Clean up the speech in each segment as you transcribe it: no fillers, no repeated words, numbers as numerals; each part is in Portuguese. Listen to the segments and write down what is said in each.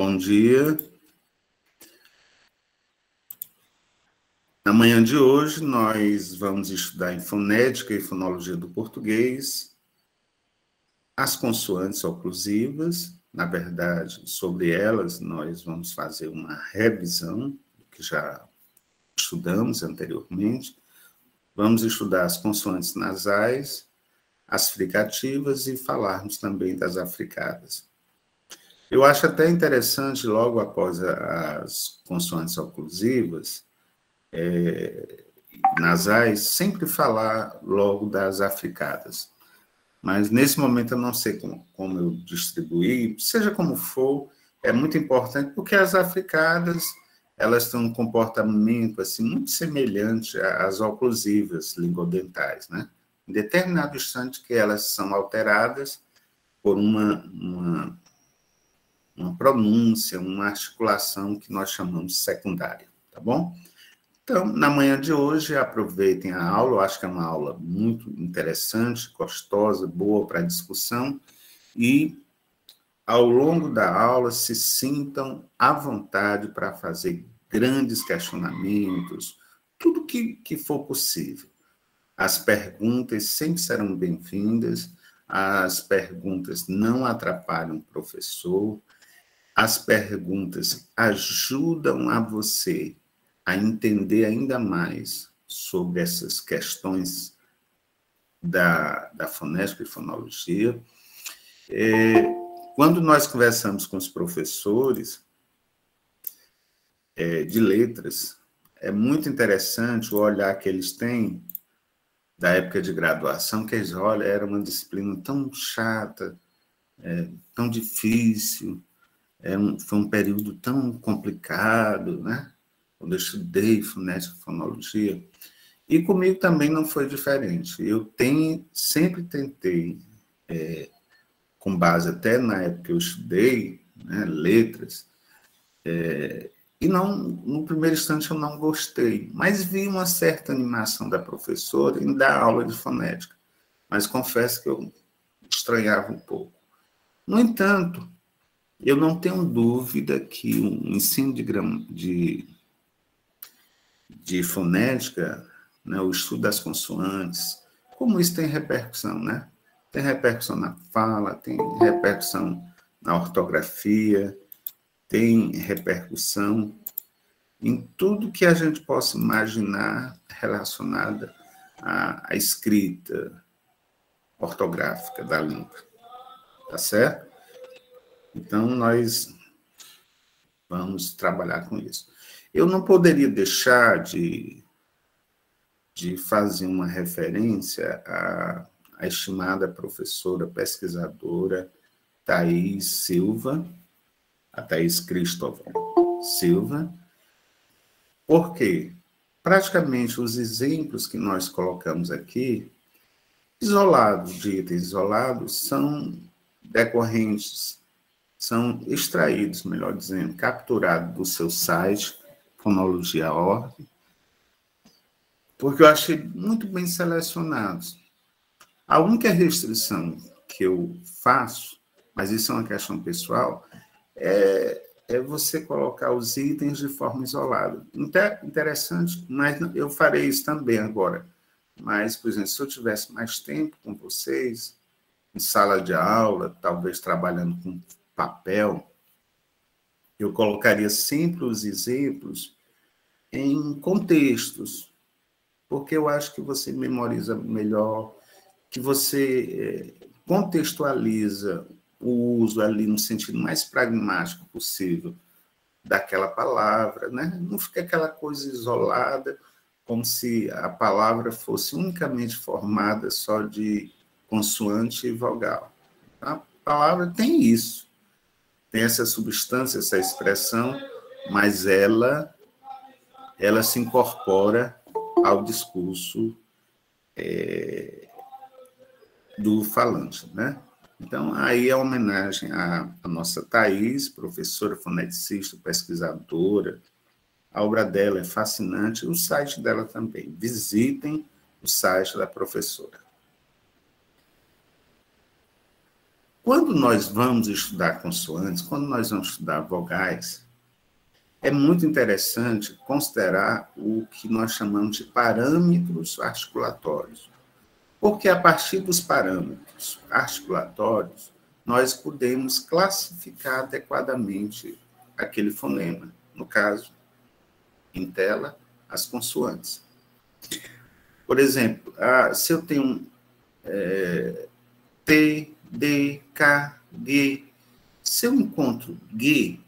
Bom dia. Na manhã de hoje, nós vamos estudar em fonética e fonologia do português, as consoantes oclusivas. Na verdade, sobre elas, nós vamos fazer uma revisão do que já estudamos anteriormente. Vamos estudar as consoantes nasais, as fricativas e falarmos também das africadas. Eu acho até interessante, logo após as consoantes oclusivas, nasais, sempre falar logo das africadas. Mas, nesse momento, eu não sei como eu distribuir. Seja como for, é muito importante, porque as africadas, elas têm um comportamento assim, muito semelhante às oclusivas lingodentais, né? Em determinado instante que elas são alteradas por uma pronúncia, uma articulação que nós chamamos secundária, tá bom? Então, na manhã de hoje, aproveitem a aula, eu acho que é uma aula muito interessante, gostosa, boa para discussão, e ao longo da aula se sintam à vontade para fazer grandes questionamentos, tudo que for possível. As perguntas sempre serão bem-vindas, as perguntas não atrapalham o professor, as perguntas ajudam a você a entender ainda mais sobre essas questões da fonética e fonologia. Quando nós conversamos com os professores de letras, é muito interessante o olhar que eles têm da época de graduação, que eles olham, era uma disciplina tão chata, tão difícil, foi um período tão complicado, né? Quando eu estudei fonética e fonologia, e comigo também não foi diferente. Eu sempre tentei, com base até na época que eu estudei, né, letras, e não, no primeiro instante eu não gostei, mas vi uma certa animação da professora em dar aula de fonética, mas confesso que eu estranhava um pouco. No entanto, eu não tenho dúvida que o ensino de fonética, né, o estudo das consoantes, como isso tem repercussão, né? Tem repercussão na fala, tem repercussão na ortografia, tem repercussão em tudo que a gente possa imaginar relacionada à escrita ortográfica da língua, tá certo? Então, nós vamos trabalhar com isso. Eu não poderia deixar de fazer uma referência à estimada professora pesquisadora Thaís Silva, a Thaís Cristóvão Silva, porque praticamente os exemplos que nós colocamos aqui, isolados, de itens isolados, são decorrentes, são extraídos, melhor dizendo, capturados do seu site, fonologia.org, porque eu achei muito bem selecionados. A única restrição que eu faço, mas isso é uma questão pessoal, é você colocar os itens de forma isolada. Interessante, mas eu farei isso também agora. Mas, por exemplo, se eu tivesse mais tempo com vocês, em sala de aula, talvez trabalhando com papel, eu colocaria sempre os exemplos em contextos, porque eu acho que você memoriza melhor, que você contextualiza o uso ali no sentido mais pragmático possível daquela palavra, né? Não fica aquela coisa isolada, como se a palavra fosse unicamente formada só de consoante e vogal. A palavra tem isso, tem essa substância, essa expressão, mas ela se incorpora ao discurso do falante, né? Então, aí é homenagem à nossa Thaís, professora, foneticista, pesquisadora. A obra dela é fascinante, o site dela também. Visitem o site da professora. Quando nós vamos estudar consoantes, quando nós vamos estudar vogais, é muito interessante considerar o que nós chamamos de parâmetros articulatórios. Porque a partir dos parâmetros articulatórios, nós podemos classificar adequadamente aquele fonema. No caso, em tela, as consoantes. Por exemplo, se eu tenho T, D, K, G, se eu encontro G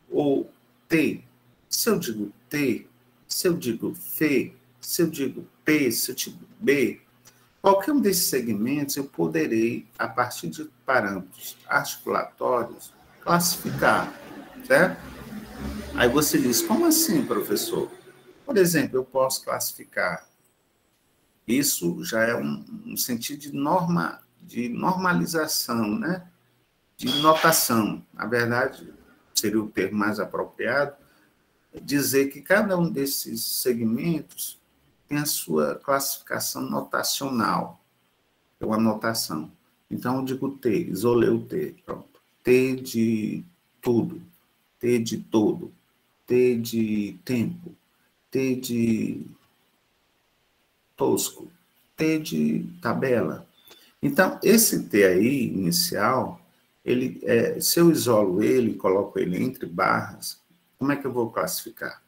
ou T, se eu digo T, se eu digo F, se eu digo P, se eu digo B, qualquer um desses segmentos eu poderei, a partir de parâmetros articulatórios, classificar, certo? Aí você diz, como assim, professor? Por exemplo, eu posso classificar. Isso já é um sentido de normalização, né? De notação. Na verdade, seria o termo mais apropriado, dizer que cada um desses segmentos tem a sua classificação notacional. É uma notação. Então, eu digo T, isolei o T, pronto. T de tudo, T de todo, T de tempo, T de tosco, T de tabela. Então, esse T aí, inicial, se eu isolo ele, coloco ele entre barras, como é que eu vou classificar?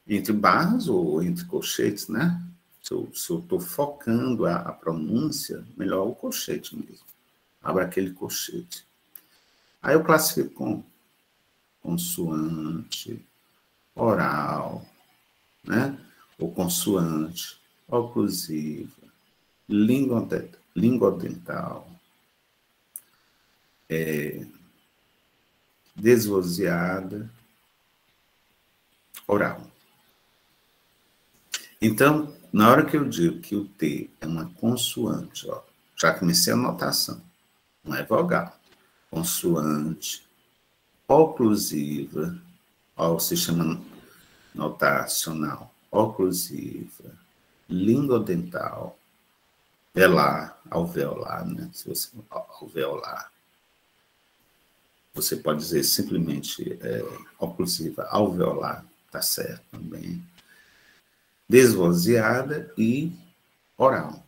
Entre barras ou entre colchetes, né? Se eu estou focando a pronúncia, melhor o colchete mesmo. Abra aquele colchete. Aí eu classifico com consoante, oral, né? Ou consoante, oclusiva, lingodental, desvozeada, oral. Então, na hora que eu digo que o T é uma consoante, ó, já comecei a notação, não é vogal. Consoante, oclusiva, ó, o sistema notacional, oclusiva, lingodental, velar, alveolar, né? Se você alveolar, você pode dizer simplesmente oclusiva, alveolar, tá certo também. Desvozeada e oral.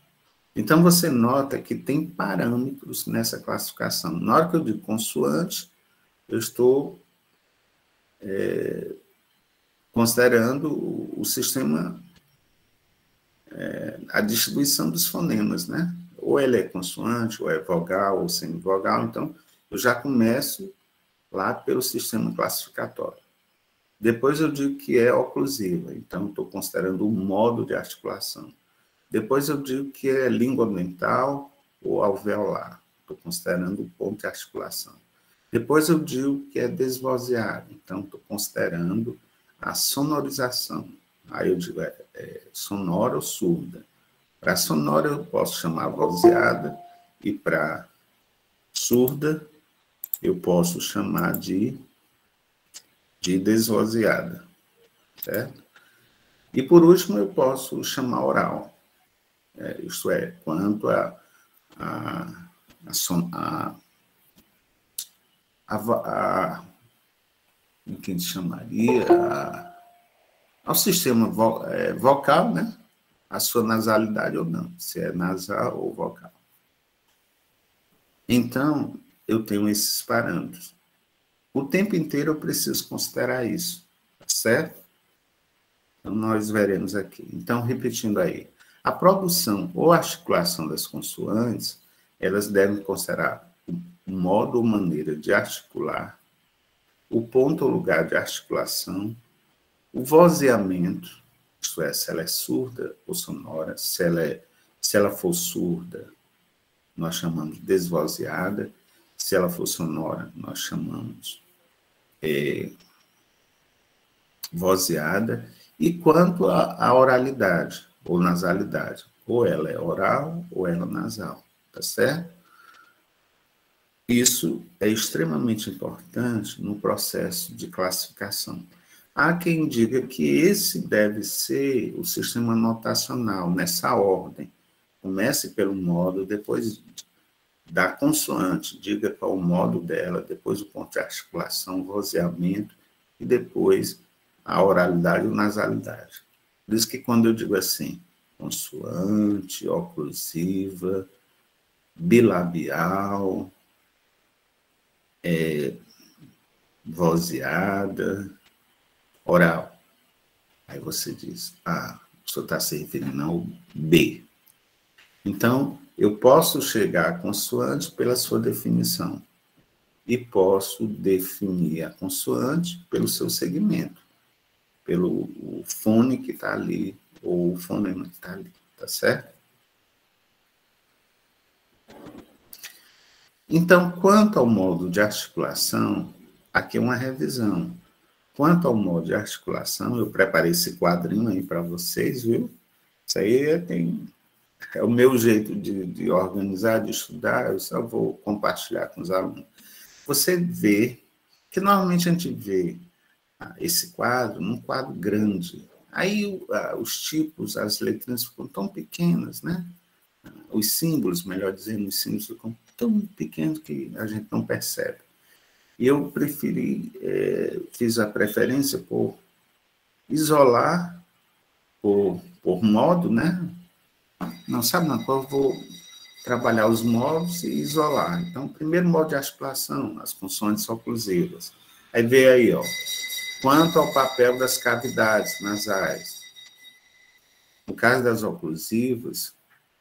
Então, você nota que tem parâmetros nessa classificação. Na hora que eu digo consoante, eu estou considerando o sistema, a distribuição dos fonemas, né? Ou ele é consoante, ou é vogal, ou semivogal. Então, eu já começo lá pelo sistema classificatório. Depois eu digo que é oclusiva, então estou considerando o modo de articulação. Depois eu digo que é lingodental ou alveolar, estou considerando o ponto de articulação. Depois eu digo que é desvozeado, então estou considerando a sonorização. Aí eu digo sonora ou surda. Para sonora eu posso chamar vozeada e para surda eu posso chamar de desvozeada, certo? E, por último, eu posso chamar oral. Isto é, quanto o que a gente chamaria, ao sistema vocal, né? A sua nasalidade ou não, se é nasal ou vocal. Então, eu tenho esses parâmetros. O tempo inteiro eu preciso considerar isso, certo? Então, nós veremos aqui. Então, repetindo aí. A produção ou articulação das consoantes, elas devem considerar o modo ou maneira de articular, o ponto ou lugar de articulação, o vozeamento, isto é, se ela é surda ou sonora, se ela for surda, nós chamamos de desvozeada, se ela for sonora, nós chamamos vozeada, e quanto à oralidade ou nasalidade, ou ela é oral ou ela é nasal, tá certo? Isso é extremamente importante no processo de classificação. Há quem diga que esse deve ser o sistema notacional, nessa ordem. Comece pelo modo, depois da consoante, diga qual o modo dela, depois o ponto de articulação, o vozeamento, e depois a oralidade ou nasalidade. Por isso que quando eu digo assim, consoante, oclusiva, bilabial, vozeada, oral. Aí você diz, o senhor está se referindo ao B. Então, eu posso chegar à consoante pela sua definição e posso definir a consoante pelo seu segmento, pelo fone que está ali, ou o fonema que está ali, tá certo? Então, quanto ao modo de articulação, aqui é uma revisão. Quanto ao modo de articulação, eu preparei esse quadrinho aí para vocês, viu? Isso aí é o meu jeito de organizar, de estudar, eu só vou compartilhar com os alunos. Você vê que normalmente a gente vê esse quadro num quadro grande. Aí os tipos, as letrinhas ficam tão pequenas, né? Os símbolos, melhor dizendo, os símbolos ficam tão pequenos que a gente não percebe. E eu fiz a preferência por isolar, por modo, né? Não, sabe não, eu vou trabalhar os modos e isolar. Então, primeiro modo de articulação, as consoantes oclusivas. Aí vê aí, ó, quanto ao papel das cavidades nasais. No caso das oclusivas,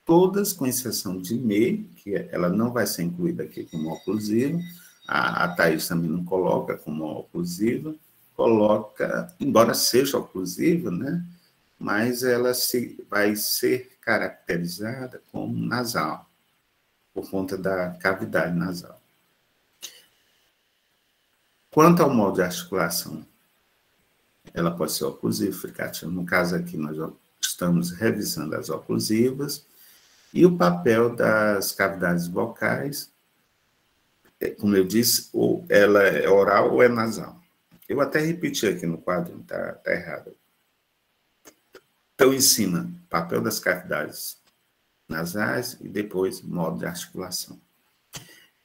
todas, com exceção de me, que ela não vai ser incluída aqui como oclusiva, a Thaís também não coloca como oclusiva, coloca, embora seja oclusiva, né? Mas ela vai ser caracterizada como nasal, por conta da cavidade nasal. Quanto ao modo de articulação, ela pode ser oclusiva, fricativa. No caso aqui, nós estamos revisando as oclusivas, e o papel das cavidades vocais, como eu disse, ou ela é oral ou é nasal. Eu até repeti aqui no quadro, está errado. Então, em cima, papel das cavidades nasais e depois modo de articulação.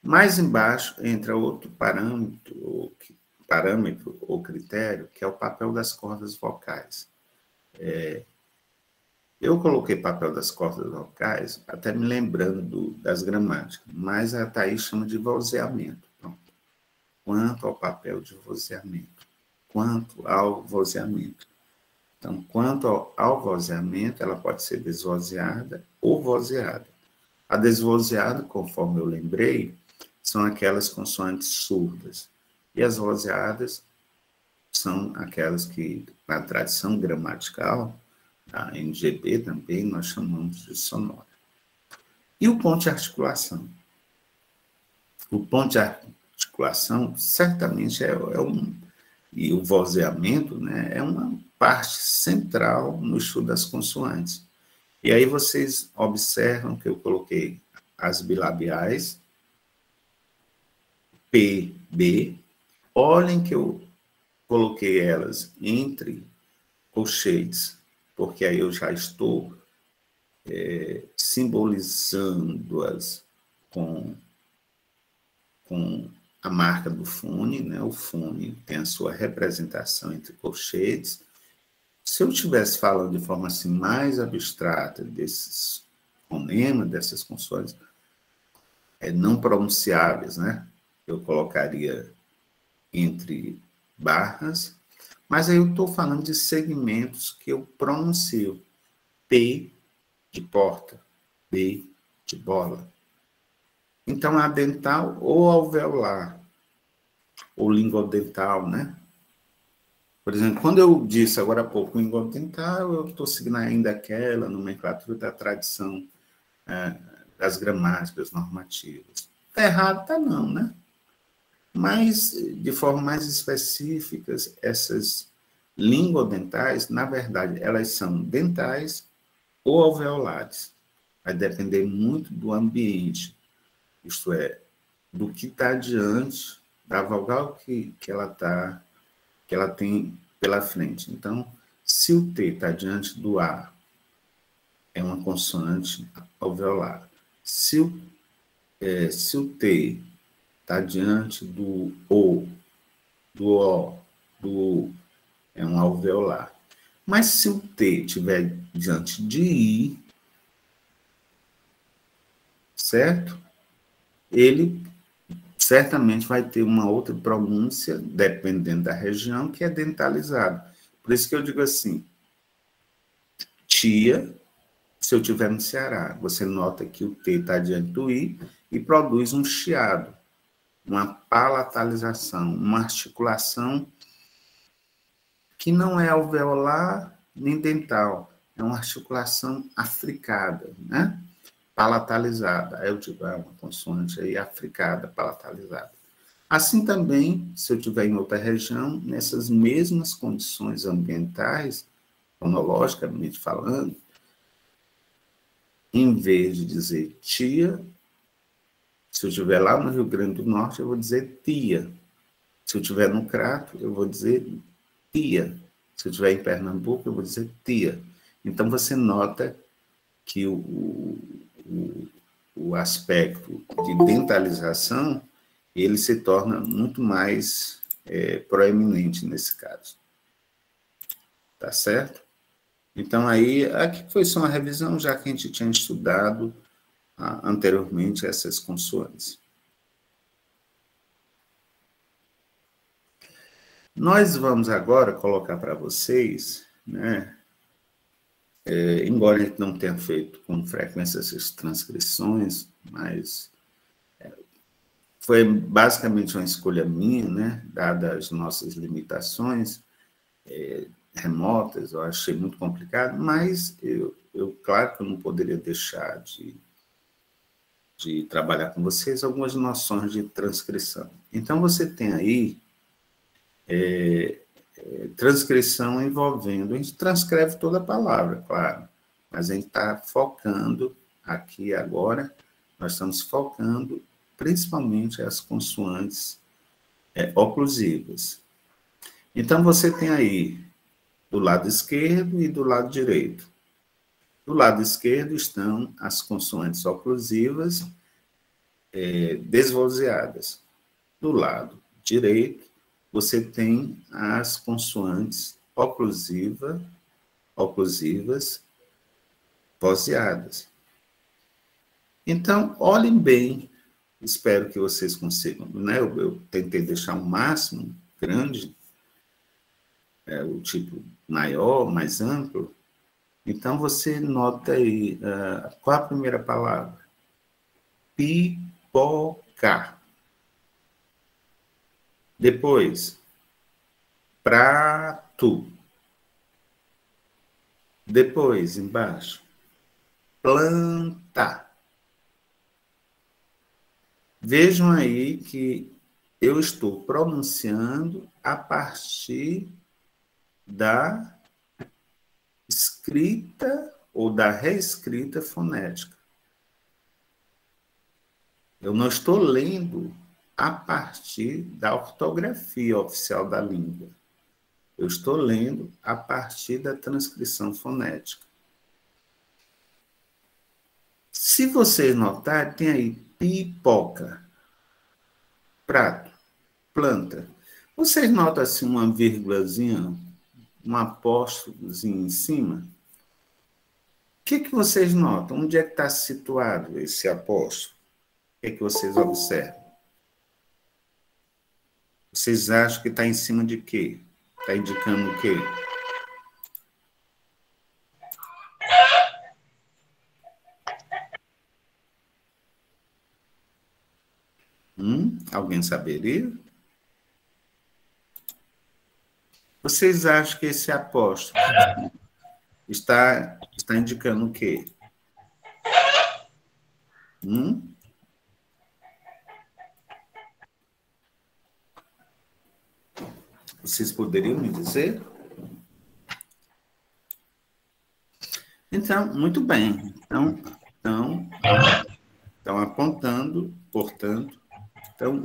Mais embaixo entra outro parâmetro ou critério, que é o papel das cordas vocais. Eu coloquei papel das cordas vocais, até me lembrando das gramáticas, mas a Thaís chama de vozeamento. Pronto. Quanto ao papel de vozeamento. Quanto ao vozeamento. Então, quanto ao vozeamento, ela pode ser desvozeada ou vozeada. A desvozeada, conforme eu lembrei, são aquelas consoantes surdas. E as vozeadas são aquelas que, na tradição gramatical, a NGB também, nós chamamos de sonora. E o ponto de articulação? O ponto de articulação, certamente, e o vozeamento, né, é uma parte central no estudo das consoantes. E aí vocês observam que eu coloquei as bilabiais, P, B. Olhem que eu coloquei elas entre colchetes, porque aí eu já estou simbolizando-as com a marca do fone, né? O fone tem a sua representação entre colchetes. Se eu estivesse falando de forma assim mais abstrata desses fonemas, dessas consoantes não pronunciáveis, né? Eu colocaria entre barras, mas aí eu estou falando de segmentos que eu pronuncio. P de porta, B de bola. Então, a dental ou alveolar, ou lingodental, né? Por exemplo, quando eu disse agora há pouco lingodental, eu estou seguindo ainda aquela nomenclatura da tradição das gramáticas normativas. Está errado? Está não, né? Mas, de forma mais específica, essas lingodentais, na verdade, elas são dentais ou alveolares. Vai depender muito do ambiente, isto é, do que está diante da vogal que ela tem pela frente. Então, se o T está diante do A, é uma consoante alveolar. Se o se o T está diante do O, do O, do U, é um alveolar. Mas se o T estiver diante de I, certo? Ele certamente vai ter uma outra pronúncia, dependendo da região, que é dentalizado. Por isso que eu digo assim, tia, se eu estiver no Ceará, você nota que o T está diante do I e produz um chiado, uma palatalização, uma articulação que não é alveolar nem dental, é uma articulação africada, né? Palatalizada. Aí eu digo, uma consoante aí africada, palatalizada. Assim também, se eu estiver em outra região, nessas mesmas condições ambientais, fonologicamente falando, em vez de dizer tia, se eu estiver lá no Rio Grande do Norte, eu vou dizer tia. Se eu estiver no Crato, eu vou dizer tia. Se eu estiver em Pernambuco, eu vou dizer tia. Então, você nota que o aspecto de dentalização, ele se torna muito mais proeminente nesse caso. Tá certo? Então, aí, aqui foi só uma revisão, já que a gente tinha estudado anteriormente essas consoantes. Nós vamos agora colocar para vocês, né, embora a gente não tenha feito com frequência essas transcrições, mas foi basicamente uma escolha minha, né, dadas as nossas limitações remotas, eu achei muito complicado, mas claro que eu não poderia deixar de trabalhar com vocês algumas noções de transcrição. Então, você tem aí transcrição envolvendo, a gente transcreve toda a palavra, claro, mas a gente está focando aqui agora, nós estamos focando principalmente as consoantes oclusivas. Então, você tem aí do lado esquerdo e do lado direito. Do lado esquerdo estão as consoantes oclusivas desvozeadas. Do lado direito, você tem as consoantes oclusivas vozeadas. Então, olhem bem, espero que vocês consigam, né? Eu tentei deixar o máximo grande, o tipo maior, mais amplo. Então, você nota aí, qual a primeira palavra? Pipoca. Depois, prato. Depois, embaixo, planta. Vejam aí que eu estou pronunciando a partir da escrita ou da reescrita fonética. Eu não estou lendo a partir da ortografia oficial da língua. Eu estou lendo a partir da transcrição fonética. Se vocês notarem, tem aí pipoca, prato, planta. Vocês notam assim uma vírgulazinha, um apóstrolozinho em cima? O que vocês notam? Onde é que está situado esse apóstolo? O que vocês observam? Vocês acham que está em cima de quê? Está indicando o quê? Alguém saberia? Vocês acham que esse apóstolo está indicando o quê? Vocês poderiam me dizer? Então, muito bem. Estão apontando, portanto, estão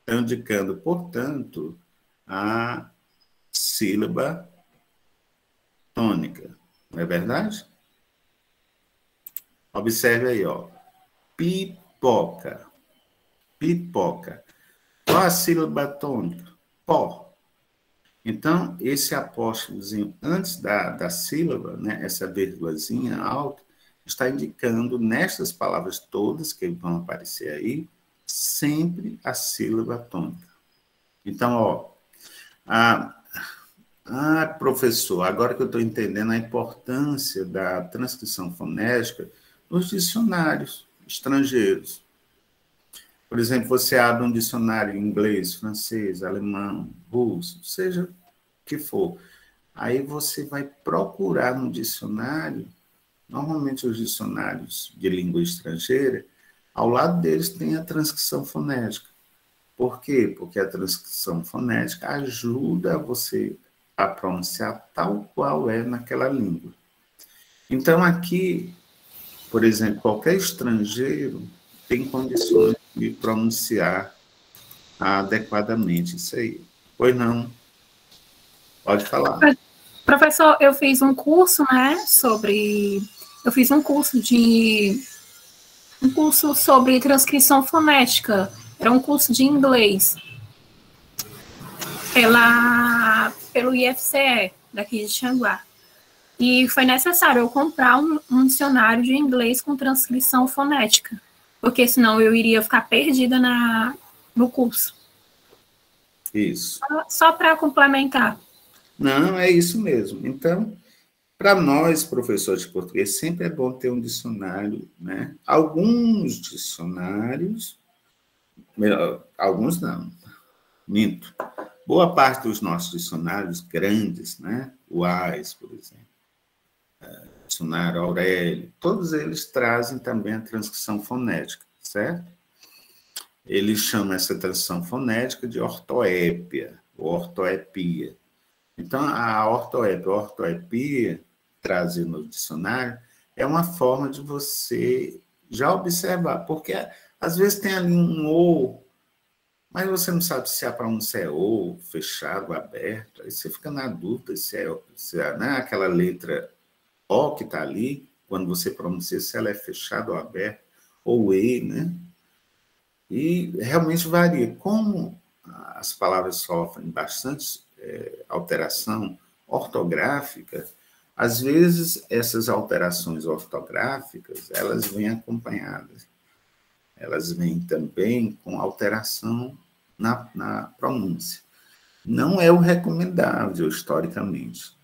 indicando, portanto, a sílaba tônica. Não é verdade? Observe aí, ó. Pipoca. Pipoca. Qual a sílaba tônica? Pó. Então, esse apóstrofozinho antes da sílaba, né, essa vírgulazinha alta, está indicando, nestas palavras todas que vão aparecer aí, sempre a sílaba tônica. Então, ó, professor, agora que eu estou entendendo a importância da transcrição fonética nos dicionários estrangeiros. Por exemplo, você abre um dicionário em inglês, francês, alemão, russo, seja o que for. Aí você vai procurar no dicionário, normalmente os dicionários de língua estrangeira, ao lado deles tem a transcrição fonética. Por quê? Porque a transcrição fonética ajuda você a pronunciar tal qual é naquela língua. Então, aqui, por exemplo, qualquer estrangeiro tem condições de pronunciar adequadamente isso aí. Pois não? Pode falar. Professor, eu fiz um curso, né, eu fiz um curso sobre transcrição fonética. Era um curso de inglês pelo IFCE, daqui de Xanguá. E foi necessário eu comprar um dicionário de inglês com transcrição fonética, porque senão eu iria ficar perdida no curso. Isso. Só para complementar. Não, é isso mesmo. Então, para nós, professores de português, sempre é bom ter um dicionário, né? Alguns dicionários, alguns não, minto. Boa parte dos nossos dicionários grandes, né? O AIS, por exemplo, dicionário Aurélio, todos eles trazem também a transcrição fonética, certo? Eles chamam essa transcrição fonética de ortoépia, ou ortoepia. Então, a ortoepia, trazida no dicionário, é uma forma de você já observar, porque às vezes tem ali um O, mas você não sabe se a pronúncia é O, fechado, aberto, aí você fica na dúvida se é né, aquela letra O que está ali, quando você pronuncia, se ela é fechada ou aberta, ou E, né? E realmente varia. Como as palavras sofrem bastante alteração ortográfica, às vezes essas alterações ortográficas, elas vêm acompanhadas. Elas vêm também com alteração na pronúncia. Não é o recomendável, historicamente.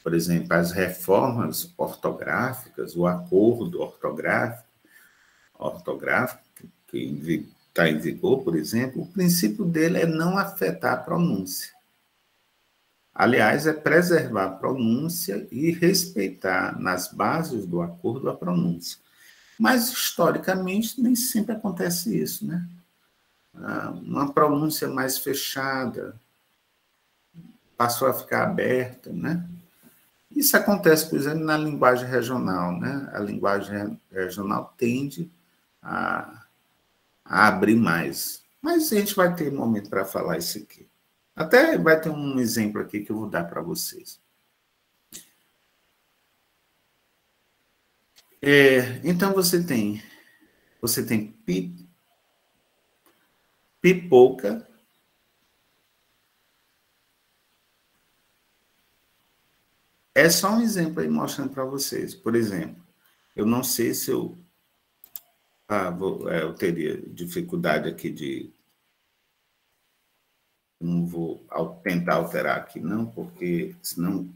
Por exemplo, as reformas ortográficas, o acordo ortográfico que está em vigor, por exemplo, o princípio dele é não afetar a pronúncia. Aliás, é preservar a pronúncia e respeitar, nas bases do acordo, a pronúncia. Mas, historicamente, nem sempre acontece isso, né? Uma pronúncia mais fechada passou a ficar aberta, né? Isso acontece, por exemplo, na linguagem regional, né? A linguagem regional tende a abrir mais. Mas a gente vai ter momento para falar isso aqui. Até vai ter um exemplo aqui que eu vou dar para vocês. Então, você tem pipoca, é só um exemplo aí mostrando para vocês. Por exemplo, eu não sei se eu eu teria dificuldade aqui de... Não vou tentar alterar aqui, não, porque senão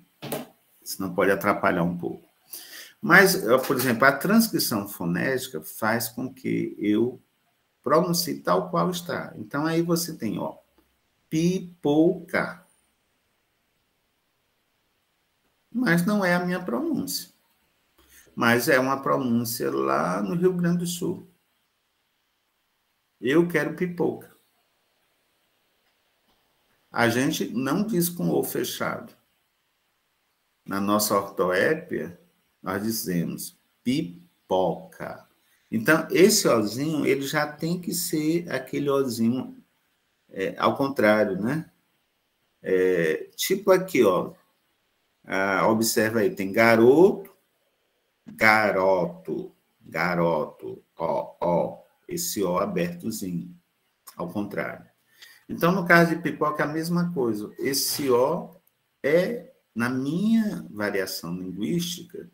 pode atrapalhar um pouco. Mas, por exemplo, a transcrição fonética faz com que eu pronuncie tal qual está. Então, aí você tem, ó, pipoca. Mas não é a minha pronúncia. Mas é uma pronúncia lá no Rio Grande do Sul. Eu quero pipoca. A gente não diz com o fechado. Na nossa ortoépia, nós dizemos pipoca. Então, esse ozinho, ele já tem que ser aquele ozinho ao contrário, né? Tipo aqui, ó. Observa aí, tem garoto, garoto, garoto, ó, esse ó abertozinho, ao contrário. Então, no caso de pipoca, é a mesma coisa. Esse ó é, na minha variação linguística,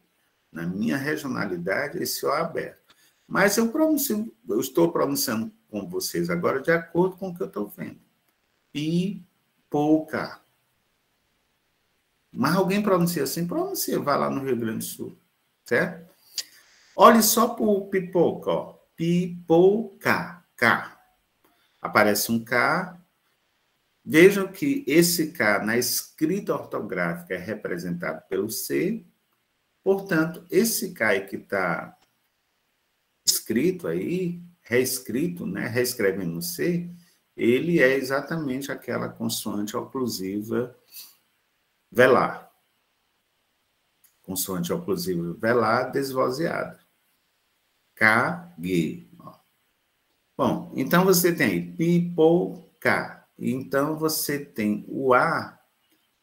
na minha regionalidade, esse ó é aberto. Mas eu estou pronunciando com vocês agora de acordo com o que eu estou vendo. Pipoca. Mas alguém pronuncia assim? Pronuncia, vai lá no Rio Grande do Sul, certo? Olhe só para o pipoca, ó. Pipoca, K. Aparece um K. Vejam que esse K, na escrita ortográfica, é representado pelo C. Portanto, esse K aí que está escrito aí, reescrito, né, reescrevendo no C, ele é exatamente aquela consoante oclusiva velar. Consoante oclusiva velar desvozeada. K, G. Bom, então você tem aí pipoca. Então você tem o A.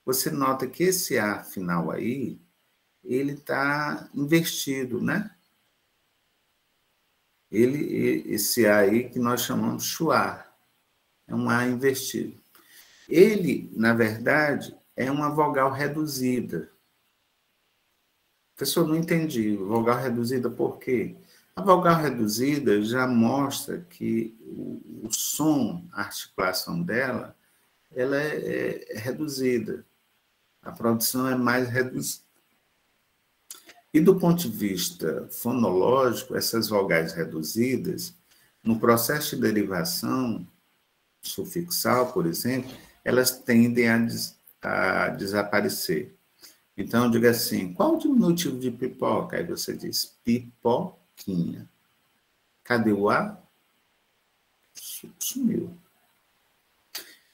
Você nota que esse A final aí, ele está invertido, né? Esse A aí que nós chamamos chuá. É um A invertido. Ele, na verdade, é uma vogal reduzida. Professor, não entendi. Vogal reduzida por quê? A vogal reduzida já mostra que o som, a articulação dela, ela é reduzida. A produção é mais reduzida. E do ponto de vista fonológico, essas vogais reduzidas, no processo de derivação sufixal, por exemplo, elas tendem a desaparecer. Então, diga assim, qual o diminutivo de pipoca? Aí você diz pipoquinha. Cadê o A? Sumiu.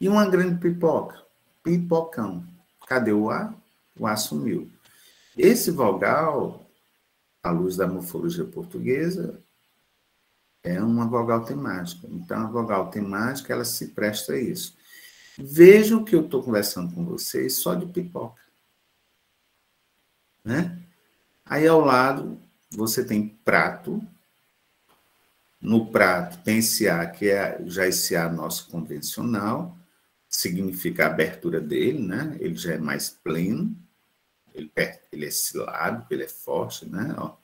E uma grande pipoca? Pipocão. Cadê o A? O A sumiu. Esse vogal, à luz da morfologia portuguesa, é uma vogal temática. Então, a vogal temática, ela se presta a isso. Vejam que eu estou conversando com vocês só de pipoca. Né? Aí, ao lado, você tem prato. No prato tem esse A, que é já esse A nosso convencional, significa a abertura dele, né? Ele já é mais pleno, ele é silábico, ele é forte, né? Ó,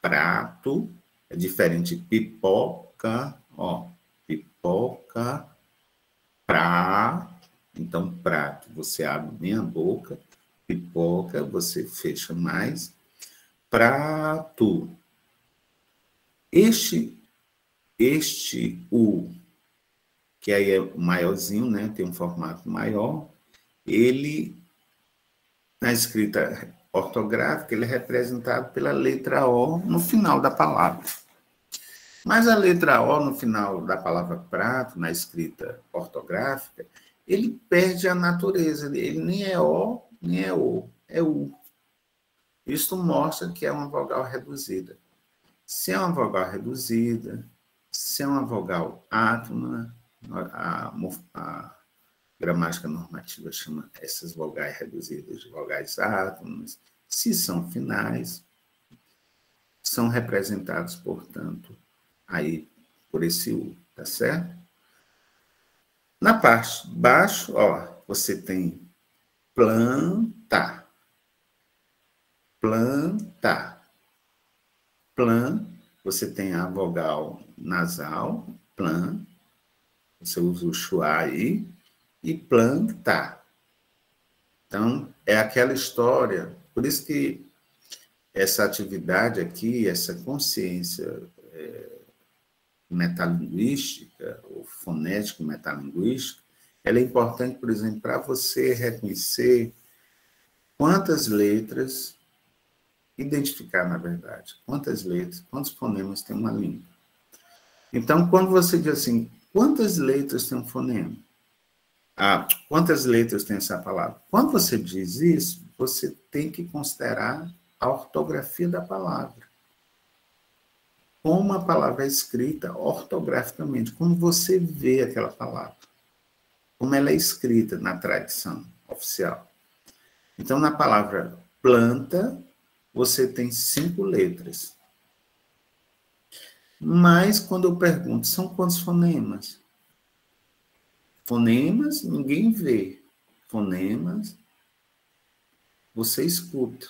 prato é diferente de pipoca, ó, pipoca, prato. Então, prato, você abre bem a boca, pipoca, você fecha mais, prato. Este U, que aí é maiorzinho, né? Tem um formato maior, ele, na escrita ortográfica, ele é representado pela letra O no final da palavra. Mas a letra O no final da palavra prato, na escrita ortográfica, ele perde a natureza, ele nem é O, nem é O, é U. Isso mostra que é uma vogal reduzida. Se é uma vogal reduzida, se é uma vogal átona, a gramática normativa chama essas vogais reduzidas de vogais átonas. Se são finais, são representados, portanto, aí por esse U, tá certo? Na parte de baixo, ó, você tem planta, planta, plan, você tem a vogal nasal, plan, você usa o chuá aí, e planta. Então, é aquela história, por isso que essa atividade aqui, essa consciência metalinguística, ou fonética metalinguística, ela é importante, por exemplo, para você reconhecer quantas letras, identificar, na verdade, quantas letras, quantos fonemas tem uma língua. Então, quando você diz assim, quantas letras tem um fonema? Quantas letras tem essa palavra? Quando você diz isso, você tem que considerar a ortografia da palavra. Como a palavra é escrita ortograficamente, como você vê aquela palavra, como ela é escrita na tradição oficial. Então, na palavra planta, você tem 5 letras. Mas, quando eu pergunto, são quantos fonemas? Fonemas, ninguém vê. Fonemas, você escuta,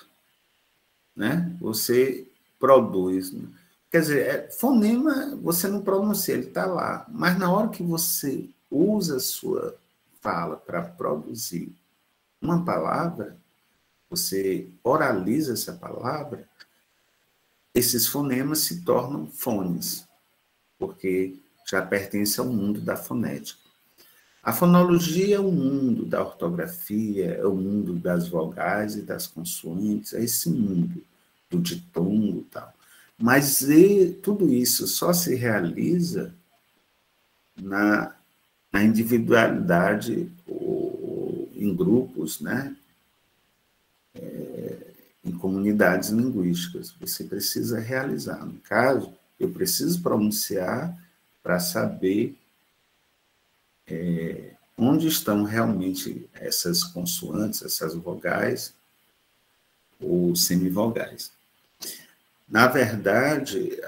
né? Você produz. Quer dizer, fonema, você não pronuncia, ele está lá. Mas, na hora que você usa a sua fala para produzir uma palavra, você oraliza essa palavra, esses fonemas se tornam fones, porque já pertence ao mundo da fonética. A fonologia é o mundo da ortografia, é o mundo das vogais e das consoantes, é esse mundo do ditongo e tal. Mas tudo isso só se realiza na individualidade ou em grupos, né? Em comunidades linguísticas. Você precisa realizar. No caso, eu preciso pronunciar para saber onde estão realmente essas consoantes, essas vogais ou semivogais. Na verdade,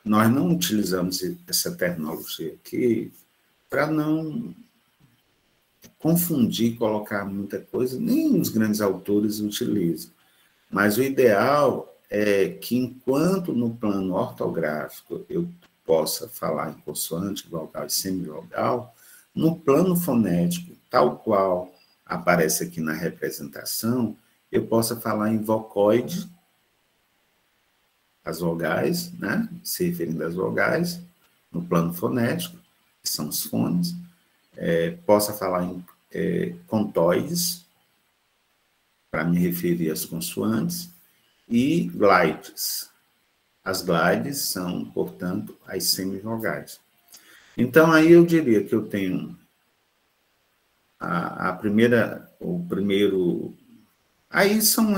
nós não utilizamos essa terminologia aqui para não confundir, colocar muita coisa, nem os grandes autores utilizam. Mas o ideal é que, enquanto no plano ortográfico eu possa falar em consoante, vogal e semivogal, no plano fonético, tal qual aparece aqui na representação, eu possa falar em vocóide, as vogais, né? Se referindo às vogais, no plano fonético, que são os fones, possa falar em contóides, para me referir às consoantes, e glides. As glides são, portanto, as semivogais. Então, aí eu diria que eu tenho o primeiro... Aí são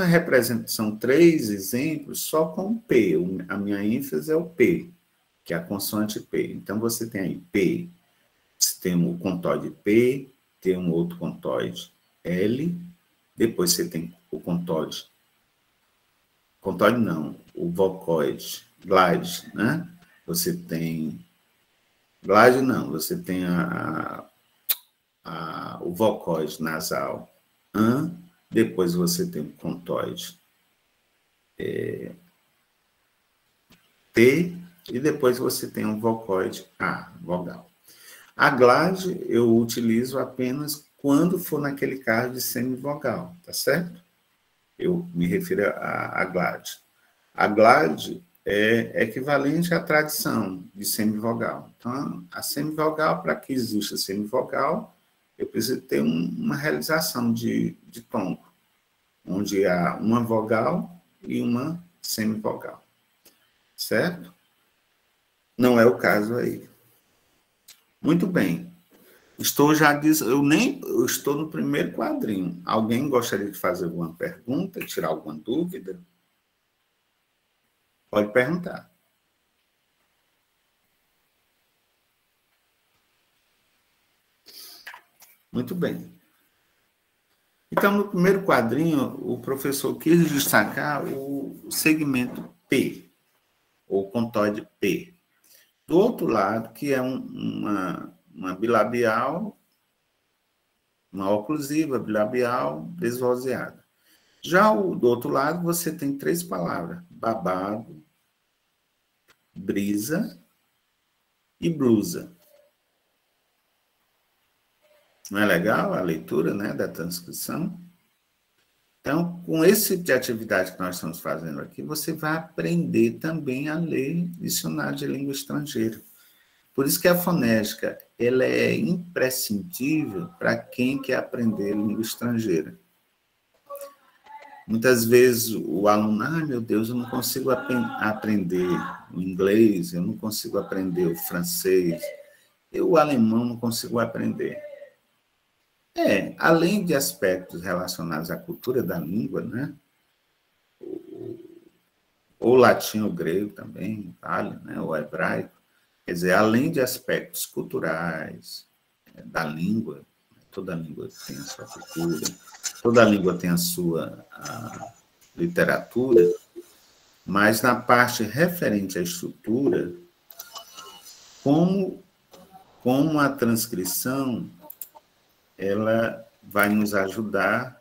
3 exemplos só com o P. A minha ênfase é o P, que é a consoante P. Então, você tem aí P, você tem o contóide P, tem um outro contóide L, depois você tem o contóide não, o vocóide, glide, né? Você tem... Glide não, você tem o vocóide nasal, depois você tem o contóide T, e depois você tem o vocóide A, vogal. A glide eu utilizo apenas quando for naquele caso de semivogal, tá certo? Eu me refiro à glide. A glide é equivalente à tradição de semivogal. Então, a semivogal, para que exista semivogal, eu preciso ter uma realização de tombo, onde há uma vogal e uma semivogal. Certo? Não é o caso aí. Muito bem. Eu estou no primeiro quadrinho. Alguém gostaria de fazer alguma pergunta, tirar alguma dúvida? Pode perguntar. Muito bem. Então, no primeiro quadrinho, o professor quis destacar o segmento P, ou contóide P. Do outro lado, que é uma bilabial, uma oclusiva bilabial desvozeada. Já do outro lado, você tem 3 palavras: babado, brisa e blusa. Não é legal a leitura, né, da transcrição? Então, com esse tipo de atividade que nós estamos fazendo aqui, você vai aprender também a ler dicionário de língua estrangeira. Por isso que a fonética ela é imprescindível para quem quer aprender língua estrangeira. Muitas vezes o aluno, meu Deus, eu não consigo aprender o inglês, eu não consigo aprender o francês, o alemão não consigo aprender. Além de aspectos relacionados à cultura da língua, né? O latim ou grego também vale, né? O hebraico. Quer dizer, além de aspectos culturais da língua, toda língua tem a sua cultura, toda língua tem a sua literatura, mas na parte referente à estrutura, como a transcrição ela vai nos ajudar,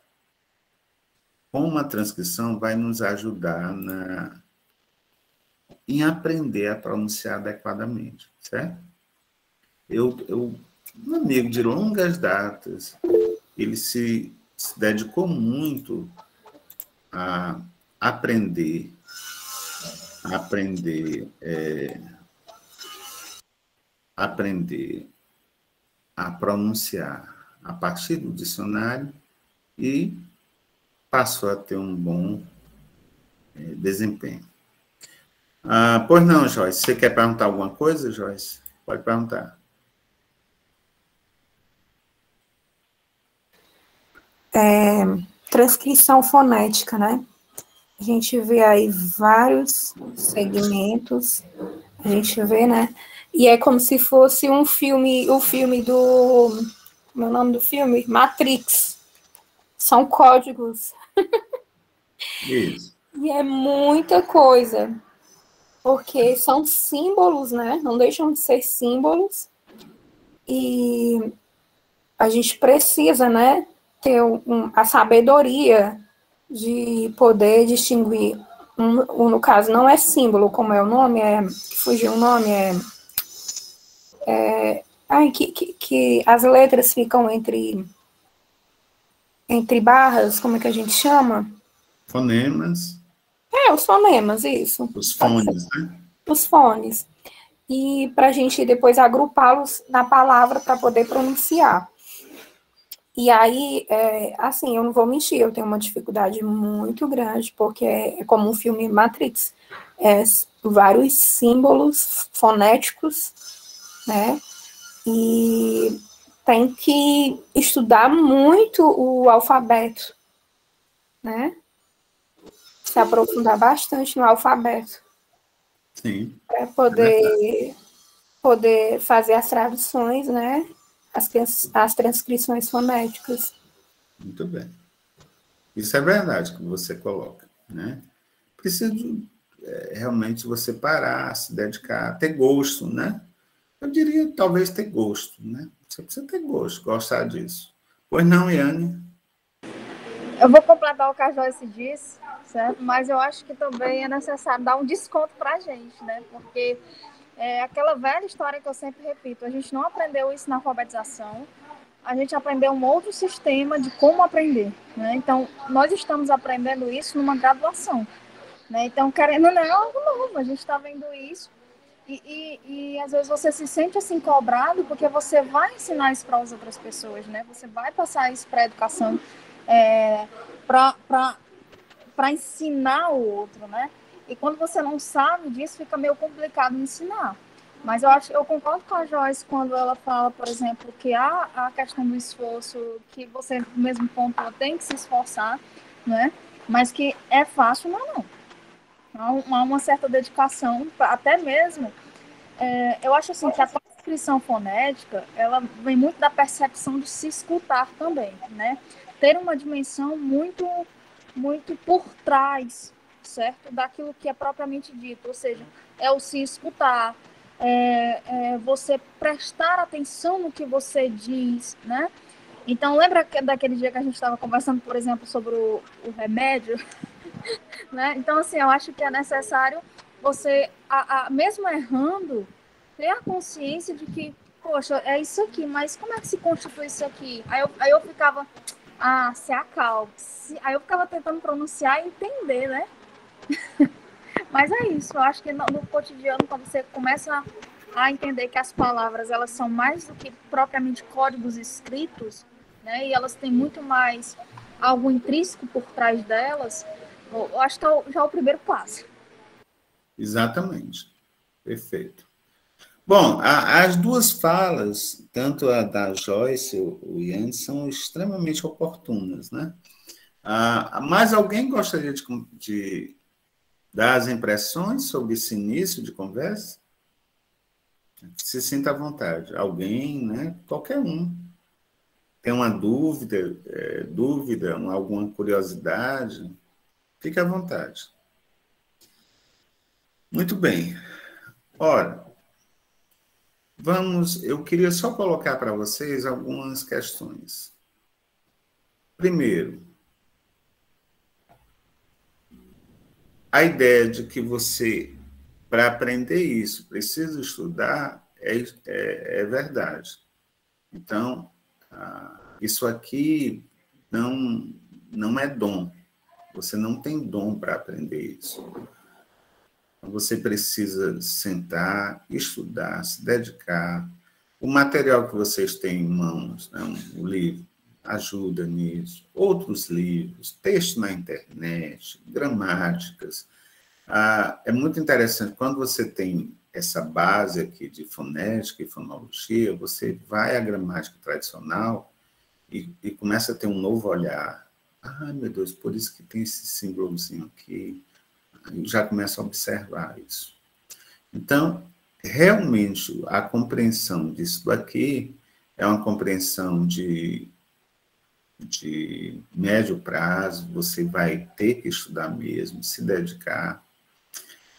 como a transcrição vai nos ajudar em aprender a pronunciar adequadamente, certo? Um amigo de longas datas, ele se dedicou muito a aprender a pronunciar a partir do dicionário e passou a ter um bom desempenho. Pois não, Joyce. Você quer perguntar alguma coisa, Joyce? Pode perguntar. Transcrição fonética, né? A gente vê aí vários segmentos, a gente vê, né? E é como se fosse um filme, o filme do... Como é o nome do filme? Matrix. São códigos. Isso. E é muita coisa, porque são símbolos, né? Não deixam de ser símbolos. E a gente precisa, né, ter a sabedoria de poder distinguir. No caso, não é símbolo, como é o nome, fugiu o nome, que as letras ficam entre barras, como é que a gente chama? Fonemas. Os fonemas, isso. Os fones, né? Os fones. E para a gente depois agrupá-los na palavra para poder pronunciar. E aí, assim, eu não vou mentir, eu tenho uma dificuldade muito grande, porque é como um filme Matrix, vários símbolos fonéticos, né? E tem que estudar muito o alfabeto, né? Se aprofundar bastante no alfabeto. Sim. Para poder fazer as traduções, né? As transcrições fonéticas. Muito bem. Isso é verdade que você coloca, né? Precisa realmente você parar, se dedicar, ter gosto, né? Eu diria talvez ter gosto, né? Você precisa ter gosto, gostar disso. Pois não, Yane? Eu vou completar o que a Joyce disse, certo? Mas eu acho que também é necessário dar um desconto para a gente, né? Porque é aquela velha história que eu sempre repito, a gente não aprendeu isso na alfabetização, a gente aprendeu um outro sistema de como aprender, né? Então, nós estamos aprendendo isso numa graduação, né? Então, querendo ou não, é algo novo, a gente está vendo isso e às vezes você se sente assim cobrado porque você vai ensinar isso para as outras pessoas, né? Você vai passar isso para a educação, para ensinar o outro, né? E quando você não sabe disso, fica meio complicado ensinar. Mas eu concordo com a Joyce quando ela fala, por exemplo, que há a questão do esforço, que você, no mesmo ponto, tem que se esforçar, né? Mas que é fácil, não. Há uma certa dedicação, até mesmo. Eu acho assim que a transcrição fonética, ela vem muito da percepção de se escutar também, né? Ter uma dimensão muito, muito por trás, certo? Daquilo que é propriamente dito, ou seja, é o se escutar, você prestar atenção no que você diz, né? Então, lembra daquele dia que a gente estava conversando, por exemplo, sobre o remédio? Né? Então, assim, eu acho que é necessário você, mesmo errando, ter a consciência de que, poxa, é isso aqui, mas como é que se constitui isso aqui? Aí eu ficava, se acalme. Aí eu ficava tentando pronunciar e entender, né? Mas é isso, eu acho que no cotidiano, quando você começa a entender que as palavras, elas são mais do que propriamente códigos escritos, né? E elas têm muito mais algo intrínseco por trás delas, eu acho que já é o primeiro passo. Exatamente. Perfeito. Bom, as duas falas, tanto a da Joyce e o Ian, são extremamente oportunas, né? Mas alguém gostaria de dar as impressões sobre esse início de conversa? Se sinta à vontade. Alguém, né? Qualquer um. Tem uma dúvida, alguma curiosidade? Fique à vontade. Muito bem. Ora, eu queria só colocar para vocês algumas questões. Primeiro, a ideia de que você, para aprender isso, precisa estudar, é verdade. Então, isso aqui não é dom. Você não tem dom para aprender isso. Você precisa sentar, estudar, se dedicar. O material que vocês têm em mãos, né, o livro, ajuda nisso. Outros livros, textos na internet, gramáticas. É muito interessante, quando você tem essa base aqui de fonética e fonologia, você vai à gramática tradicional e começa a ter um novo olhar. Meu Deus, por isso que tem esse símbolozinho aqui. Eu já começa a observar isso. Então, realmente, a compreensão disso daqui é uma compreensão de médio prazo, você vai ter que estudar mesmo, se dedicar.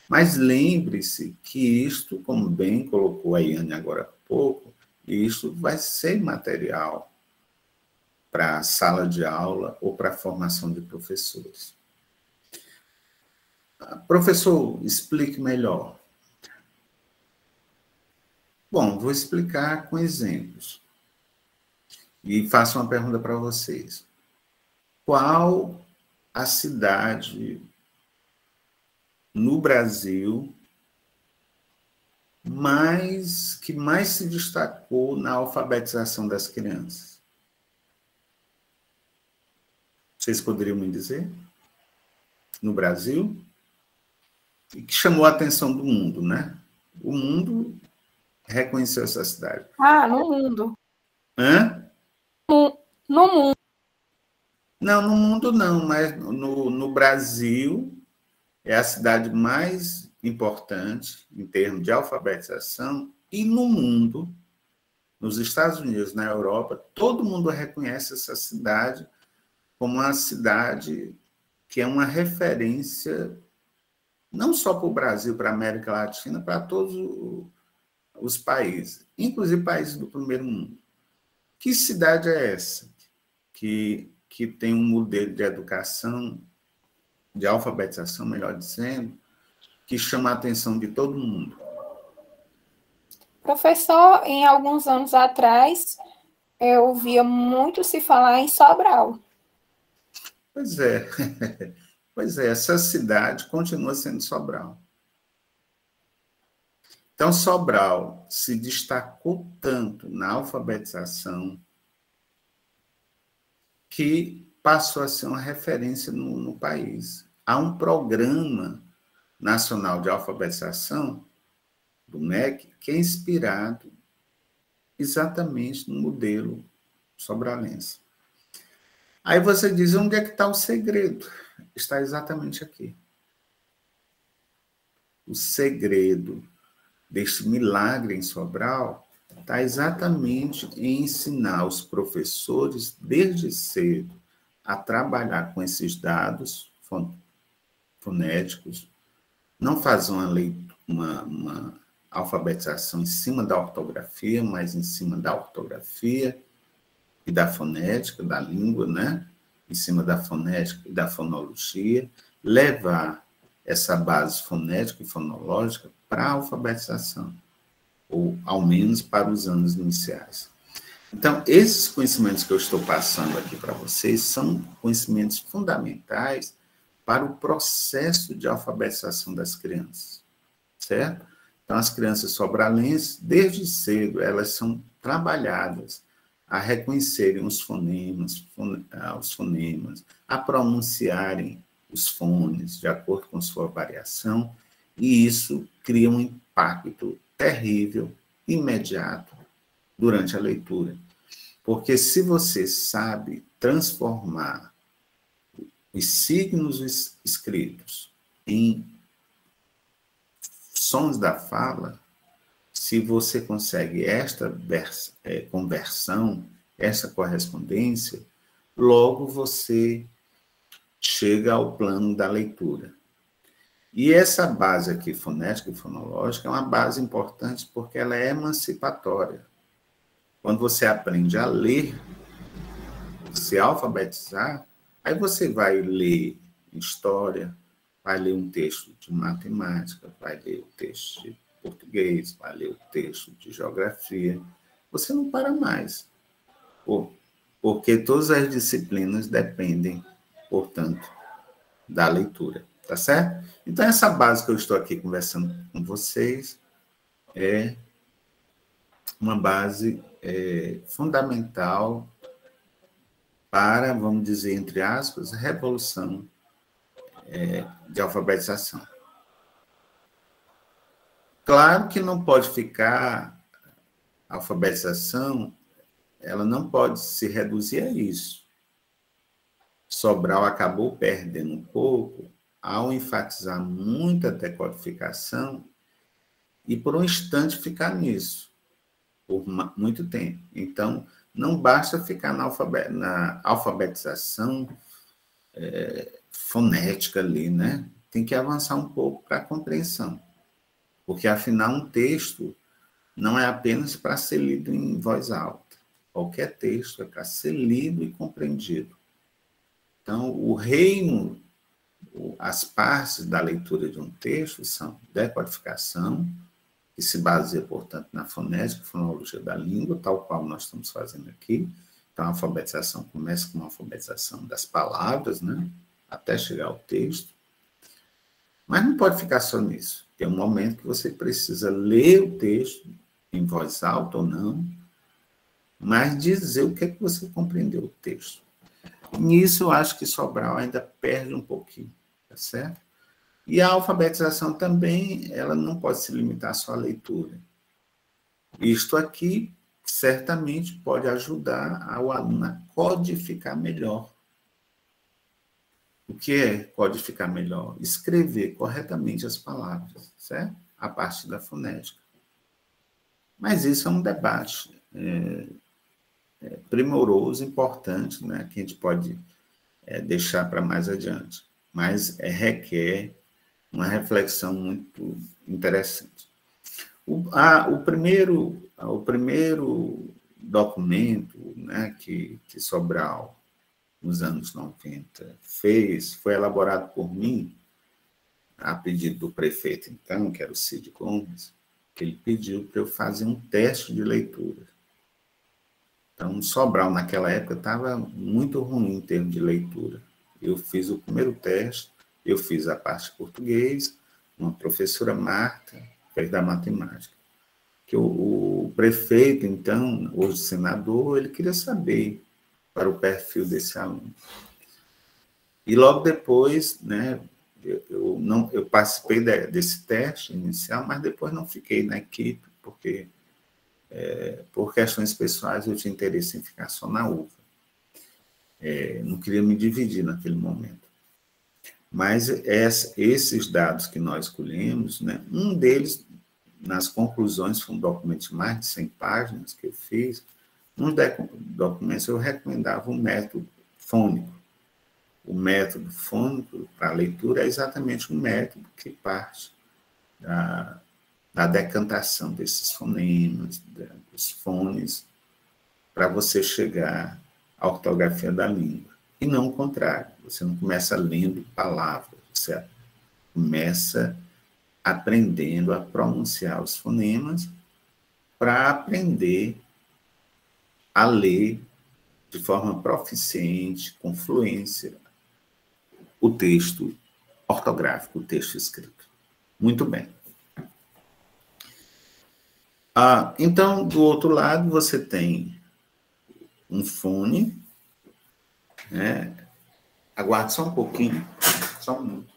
Mas lembre-se que isto, como bem colocou a Iane agora há pouco, isto vai ser material para a sala de aula ou para a formação de professores. Professor, explique melhor. Bom, vou explicar com exemplos. E faço uma pergunta para vocês. Qual a cidade no Brasil que mais se destacou na alfabetização das crianças? Vocês poderiam me dizer? No Brasil? E que chamou a atenção do mundo, né? O mundo reconheceu essa cidade. No mundo. Hã? No mundo. Não, no mundo não, mas no Brasil é a cidade mais importante em termos de alfabetização, e no mundo, nos Estados Unidos, na Europa, todo mundo reconhece essa cidade como uma cidade que é uma referência não só para o Brasil, para a América Latina, para todos os países, inclusive países do primeiro mundo. Que cidade é essa que tem um modelo de educação, de alfabetização, melhor dizendo, que chama a atenção de todo mundo? Professor, em alguns anos atrás, eu ouvia muito se falar em Sobral. Pois é. Pois é, essa cidade continua sendo Sobral. Então, Sobral se destacou tanto na alfabetização que passou a ser uma referência no país. Há um programa nacional de alfabetização do MEC que é inspirado exatamente no modelo sobralense. Aí você diz, onde é que está o segredo? Está exatamente aqui. O segredo deste milagre em Sobral está exatamente em ensinar os professores, desde cedo, a trabalhar com esses dados fonéticos, não fazer uma alfabetização em cima da ortografia, mas em cima da ortografia e da fonética, da língua, né? Em cima da fonética e da fonologia, levar essa base fonética e fonológica para a alfabetização, ou ao menos para os anos iniciais. Então, esses conhecimentos que eu estou passando aqui para vocês são conhecimentos fundamentais para o processo de alfabetização das crianças, certo? Então, as crianças sobralenses, desde cedo, elas são trabalhadas a reconhecerem os fonemas, a pronunciarem os fones de acordo com sua variação, e isso cria um impacto terrível, imediato, durante a leitura. Porque se você sabe transformar os signos escritos em sons da fala, se você consegue esta conversão, essa correspondência, logo você chega ao plano da leitura. E essa base aqui, fonética e fonológica, é uma base importante porque ela é emancipatória. Quando você aprende a ler, se alfabetizar, aí você vai ler história, vai ler um texto de matemática, vai ler o texto de português, vai ler o texto de geografia. Você não para mais, porque todas as disciplinas dependem, portanto, da leitura, tá certo? Então, essa base que eu estou aqui conversando com vocês é uma base fundamental para, vamos dizer, entre aspas, a revolução de alfabetização. Claro que não pode ficar, a alfabetização, ela não pode se reduzir a isso. Sobral acabou perdendo um pouco ao enfatizar muita decodificação e, por um instante, ficar nisso, por muito tempo. Então, não basta ficar na alfabetização fonética ali, né? Tem que avançar um pouco para a compreensão. Porque, afinal, um texto não é apenas para ser lido em voz alta. Qualquer texto é para ser lido e compreendido. Então, o reino, as partes da leitura de um texto são decodificação, que se baseia, portanto, na fonética e fonologia da língua, tal qual nós estamos fazendo aqui. Então, a alfabetização começa com a alfabetização das palavras, né? Até chegar ao texto. Mas não pode ficar só nisso. Tem um momento que você precisa ler o texto, em voz alta ou não, mas dizer o que é que você compreendeu do texto. Nisso, eu acho que Sobral ainda perde um pouquinho, tá certo? E a alfabetização também, ela não pode se limitar só à leitura. Isto aqui, certamente, pode ajudar o aluno a codificar melhor. O que é codificar melhor? Escrever corretamente as palavras, certo? A partir da fonética. Mas isso é um debate primoroso, importante, né? Que a gente pode deixar para mais adiante. Mas requer uma reflexão muito interessante. O primeiro documento, né, que Sobral, nos anos 90, fez, foi elaborado por mim, a pedido do prefeito, então, que era o Cid Gomes, que ele pediu para eu fazer um teste de leitura. Então, Sobral, naquela época, estava muito ruim em termos de leitura. Eu fiz o primeiro teste, eu fiz a parte de português, uma professora Marta fez da matemática. Que o prefeito, então, hoje senador, ele queria saber para o perfil desse aluno. E logo depois, né, eu participei desse teste inicial, mas depois não fiquei na equipe, porque por questões pessoais eu tinha interesse em ficar só na UVA. Não queria me dividir naquele momento. Mas esses dados que nós escolhemos, né, um deles, nas conclusões, foi um documento de mais de 100 páginas que eu fiz, nos documentos eu recomendava o método fônico. O método fônico para a leitura é exatamente um método que parte da decantação desses fonemas, dos fones, para você chegar à ortografia da língua. E não o contrário, você não começa lendo palavras, você começa aprendendo a pronunciar os fonemas para aprender a ler de forma proficiente, com fluência, o texto ortográfico, o texto escrito. Muito bem. Então, do outro lado, você tem um fone, né? Aguarde só um pouquinho, só um minuto.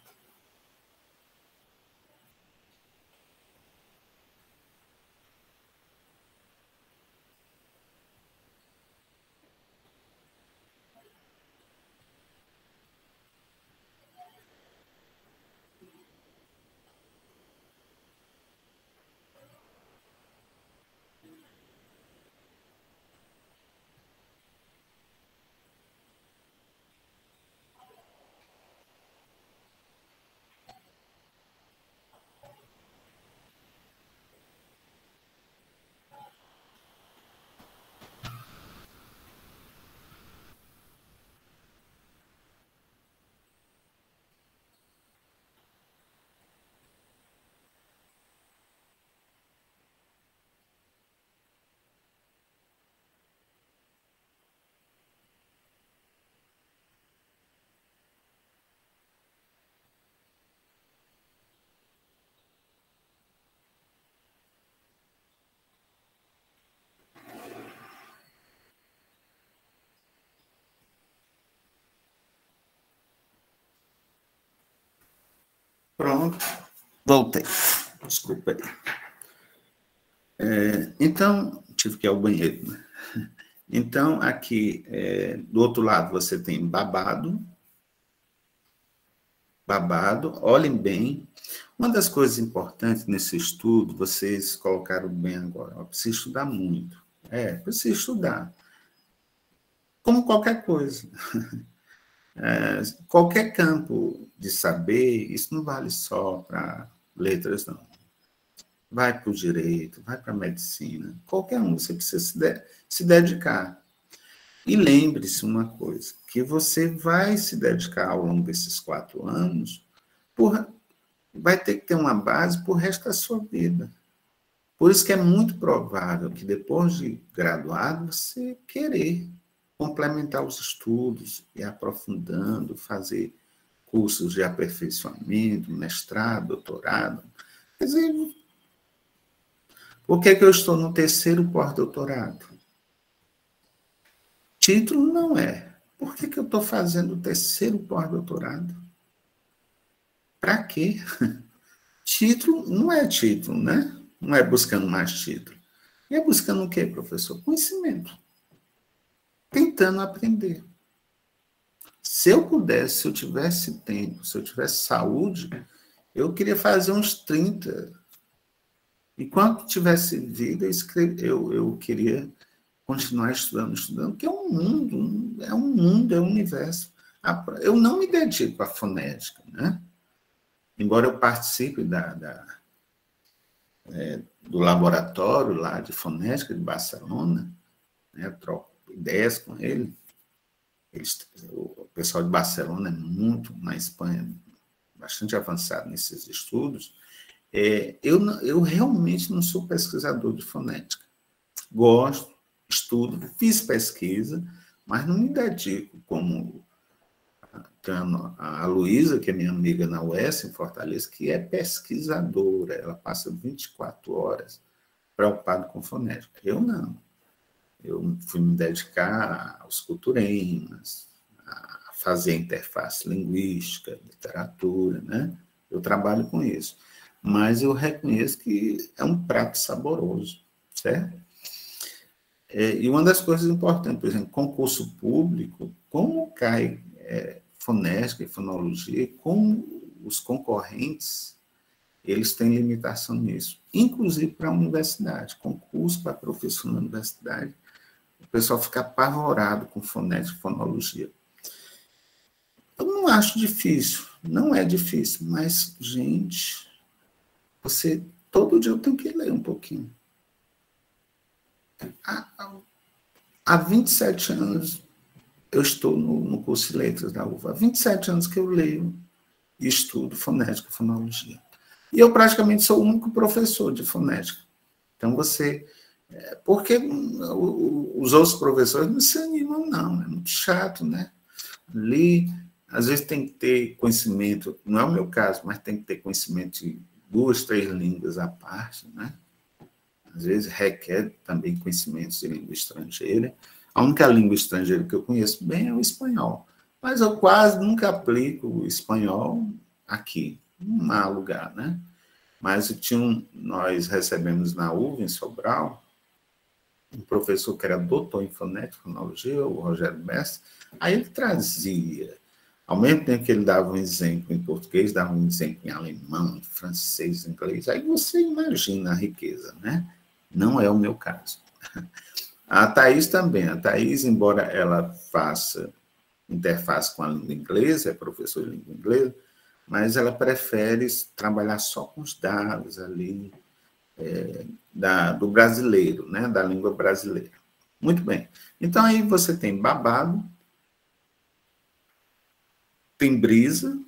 Pronto, voltei. Desculpa aí. Então, tive que ir ao banheiro, né? Então, aqui, do outro lado, você tem babado. Babado, olhem bem. Uma das coisas importantes nesse estudo, vocês colocaram bem agora, precisa estudar muito. Precisa estudar. Como qualquer coisa. Qualquer campo de saber, isso não vale só para letras, não. Vai para o direito, vai para a medicina, qualquer um, você precisa se dedicar. E lembre-se uma coisa, que você vai se dedicar ao longo desses 4 anos, vai ter que ter uma base por resto da sua vida. Por isso que é muito provável que depois de graduado, você querer complementar os estudos, ir aprofundando, fazer cursos de aperfeiçoamento, mestrado, doutorado. Quer dizer, por que eu estou no 3º pós-doutorado? Título não é. Por que eu estou fazendo o 3º pós-doutorado? Para quê? Título não é título, né? Não é buscando mais título. E é buscando o quê, professor? Conhecimento. Tentando aprender. Se eu pudesse, se eu tivesse tempo, se eu tivesse saúde, eu queria fazer uns 30. E quando tivesse vida, eu queria continuar estudando, porque é um mundo, é um universo. Eu não me dedico à fonética, né? Embora eu participe do laboratório lá de fonética de Barcelona, né? Troco ideias com ele. O pessoal de Barcelona é muito, na Espanha, bastante avançado nesses estudos. Eu realmente não sou pesquisador de fonética. Gosto, estudo, fiz pesquisa, mas não me dedico como a Luísa, que é minha amiga na UES, em Fortaleza, que é pesquisadora. Ela passa 24 horas preocupada com fonética. Eu não. Eu fui me dedicar aos culturemas, a fazer interface linguística, literatura, né? Eu trabalho com isso. Mas eu reconheço que é um prato saboroso, certo? E uma das coisas importantes, por exemplo, concurso público, como cai fonética e fonologia, como os concorrentes, eles têm limitação nisso. Inclusive para a universidade, concurso para professor na universidade, o pessoal fica apavorado com fonética e fonologia. Eu não acho difícil, não é difícil, mas, gente, todo dia eu tenho que ler um pouquinho. Há 27 anos eu estou no curso de letras da UFA. Há 27 anos que eu leio e estudo fonética e fonologia. E eu praticamente sou o único professor de fonética. Então, porque os outros professores não se animam, não. É muito chato, né? Ali, às vezes tem que ter conhecimento, não é o meu caso, mas tem que ter conhecimento de 2, 3 línguas à parte, né? Às vezes requer também conhecimentos de língua estrangeira. A única língua estrangeira que eu conheço bem é o espanhol. Mas eu quase nunca aplico o espanhol aqui. Não há lugar, né? Mas nós recebemos na UVA, em Sobral, um professor que era doutor em fonética e fonologia, o Rogério Mestre. Aí ele trazia, ao mesmo tempo que ele dava um exemplo em português, dava um exemplo em alemão, em francês, em inglês. Aí você imagina a riqueza, né? Não é o meu caso. A Thaís também. A Thaís, embora ela faça interface com a língua inglesa, é professora de língua inglesa, mas ela prefere trabalhar só com os dados ali do brasileiro, né? Da língua brasileira. Muito bem. Então, aí você tem babado, tem brisa,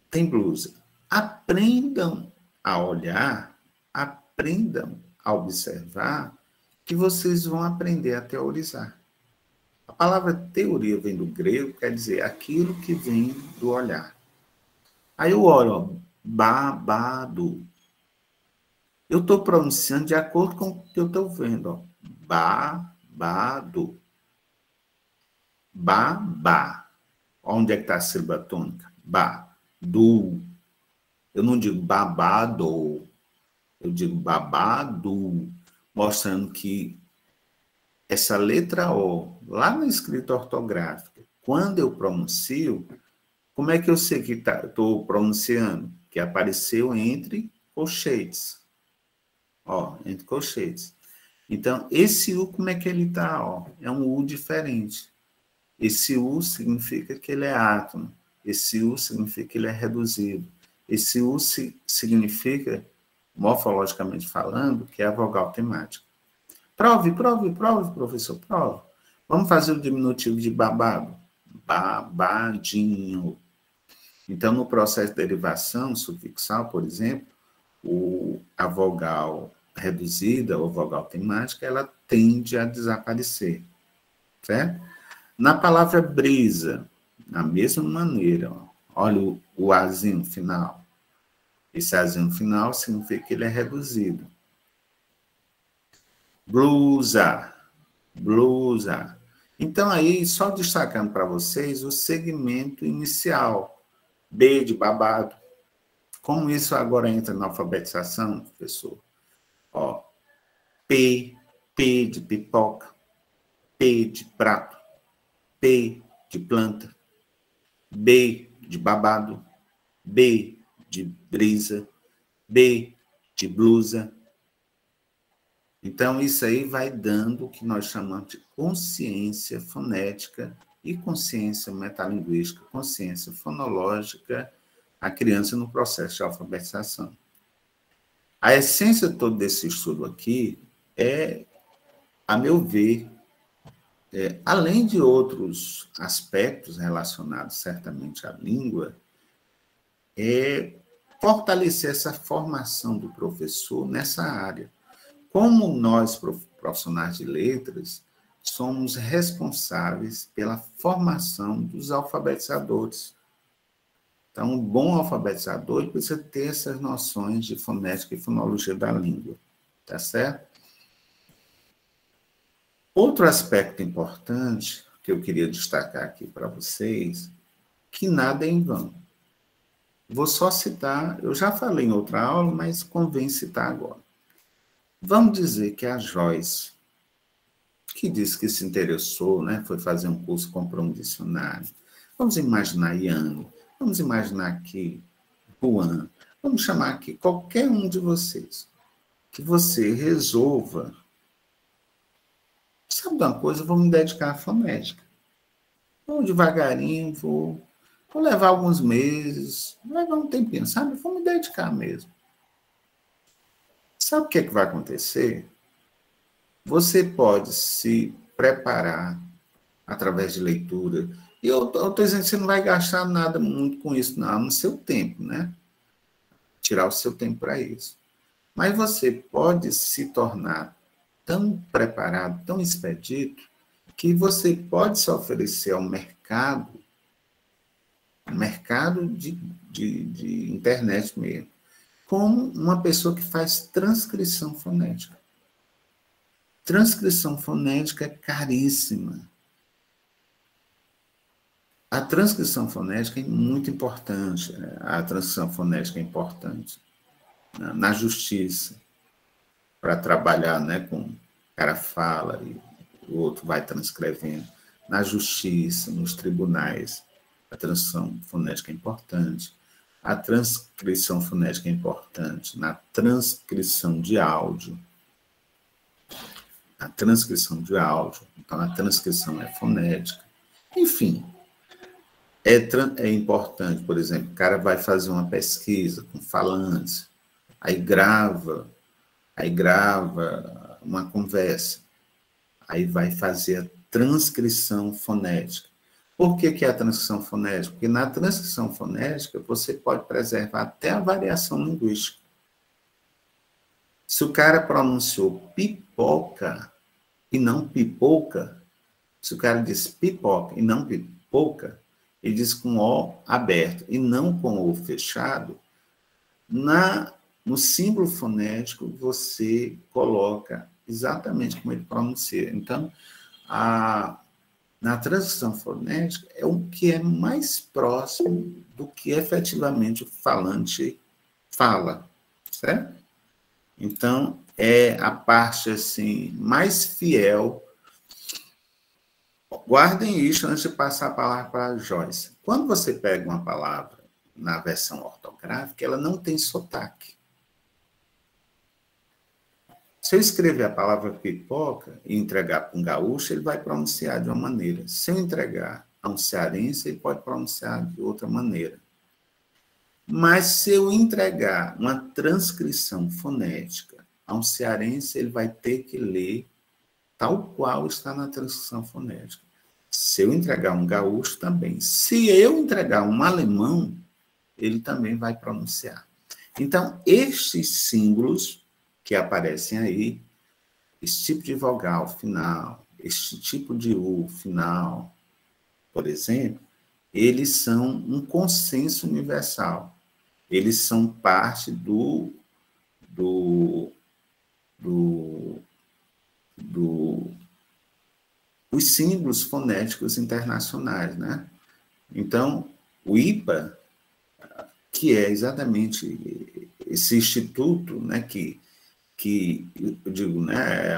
tem blusa. Aprendam a olhar, aprendam a observar, que vocês vão aprender a teorizar. A palavra teoria vem do grego, quer dizer aquilo que vem do olhar. Aí eu olho, ó, babado. Eu estou pronunciando de acordo com o que eu estou vendo. Ó. Babado. Babá. Onde é que está a sílaba tônica? Ba. Du. Eu não digo babado, eu digo babado, mostrando que essa letra O, lá na escrita ortográfica, quando eu pronuncio, como é que eu sei que estou pronunciando? Que apareceu entre colchetes. Ó, entre colchetes. Então, esse U, como é que ele está? É um U diferente. Esse U significa que ele é átono. Esse U significa que ele é reduzido. Esse U significa, morfologicamente falando, que é a vogal temática. Prove, professor, prove. Vamos fazer o diminutivo de babado. Babadinho. Então, no processo de derivação sufixal, por exemplo, a vogal reduzida ou vogal temática, ela tende a desaparecer, certo? Na palavra brisa, da mesma maneira, olha o azinho final. Esse azinho final significa que ele é reduzido. Blusa, blusa. Então, aí, só destacando para vocês o segmento inicial. B de babado. Como isso agora entra na alfabetização, professor? Ó, P de pipoca, P de prato, P de planta, B de babado, B de brisa, B de blusa. Então, isso aí vai dando o que nós chamamos de consciência fonética e consciência metalinguística, consciência fonológica, a criança no processo de alfabetização. A essência todo desse estudo aqui é, a meu ver, além de outros aspectos relacionados certamente à língua, é fortalecer essa formação do professor nessa área. Como nós, profissionais de letras, somos responsáveis pela formação dos alfabetizadores. Então, um bom alfabetizador precisa ter essas noções de fonética e fonologia da língua, tá certo? Outro aspecto importante que eu queria destacar aqui para vocês, que nada é em vão. Vou só citar, eu já falei em outra aula, mas convém citar agora. Vamos dizer que a Joyce, que disse que se interessou, né, foi fazer um curso, comprou um dicionário. Vamos imaginar Yang, vamos imaginar aqui Juan, vamos chamar aqui qualquer um de vocês, que você resolva. Sabe de uma coisa? Eu vou me dedicar à fonética. Vou devagarinho, vou levar alguns meses, vou levar um tempinho, sabe? Vou me dedicar mesmo. Sabe o que é que vai acontecer? Você pode se preparar através de leitura. E eu estou dizendo que você não vai gastar nada muito com isso, não, no seu tempo, né? Tirar o seu tempo para isso. Mas você pode se tornar tão preparado, tão expedito, que você pode se oferecer ao mercado de internet mesmo, como uma pessoa que faz transcrição fonética. Transcrição fonética é caríssima. A transcrição fonética é muito importante. A transcrição fonética é importante na justiça, para trabalhar, né, com o cara fala e o outro vai transcrevendo. Na justiça, nos tribunais, a transcrição fonética é importante. A transcrição fonética é importante na transcrição de áudio. A transcrição de áudio, então a transcrição é fonética. Enfim, é importante, por exemplo, o cara vai fazer uma pesquisa com falantes, aí grava uma conversa, aí vai fazer a transcrição fonética. Por que é a transcrição fonética? Porque na transcrição fonética você pode preservar até a variação linguística. Se o cara pronunciou pipoca e não pipoca, se o cara diz pipoca e não pipoca, ele diz com O aberto e não com O fechado, no símbolo fonético você coloca exatamente como ele pronuncia. Então, na transcrição fonética é o que é mais próximo do que efetivamente o falante fala, certo? Então, é a parte assim, mais fiel. Guardem isso antes de passar a palavra para a Joyce. Quando você pega uma palavra na versão ortográfica, ela não tem sotaque. Se eu escrever a palavra pipoca e entregar para um gaúcho, ele vai pronunciar de uma maneira. Se eu entregar a um cearense, ele pode pronunciar de outra maneira. Mas se eu entregar uma transcrição fonética a um cearense, ele vai ter que ler tal qual está na transcrição fonética. Se eu entregar um gaúcho, também. Se eu entregar um alemão, ele também vai pronunciar. Então, estes símbolos que aparecem aí, esse tipo de vogal final, este tipo de U final, por exemplo, eles são um consenso universal. Eles são parte os símbolos fonéticos internacionais, né? Então, o IPA, que é exatamente esse instituto, né, que eu digo, né,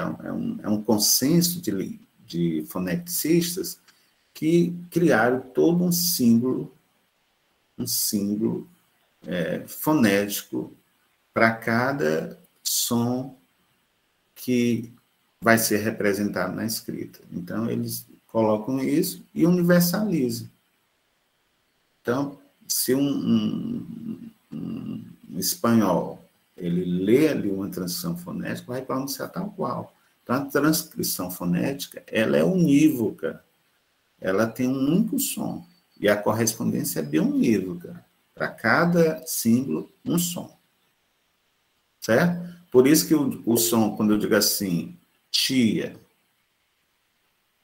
é um consenso de foneticistas que criaram todo um símbolo fonético para cada som que vai ser representado na escrita. Então, eles colocam isso e universalizam. Então, se um espanhol ele lê ali uma transcrição fonética, vai pronunciar tal qual. Então, a transcrição fonética ela é unívoca, ela tem um único som, e a correspondência é biunívoca. Para cada símbolo, um som. Certo? Por isso que o som, quando eu digo assim, tia,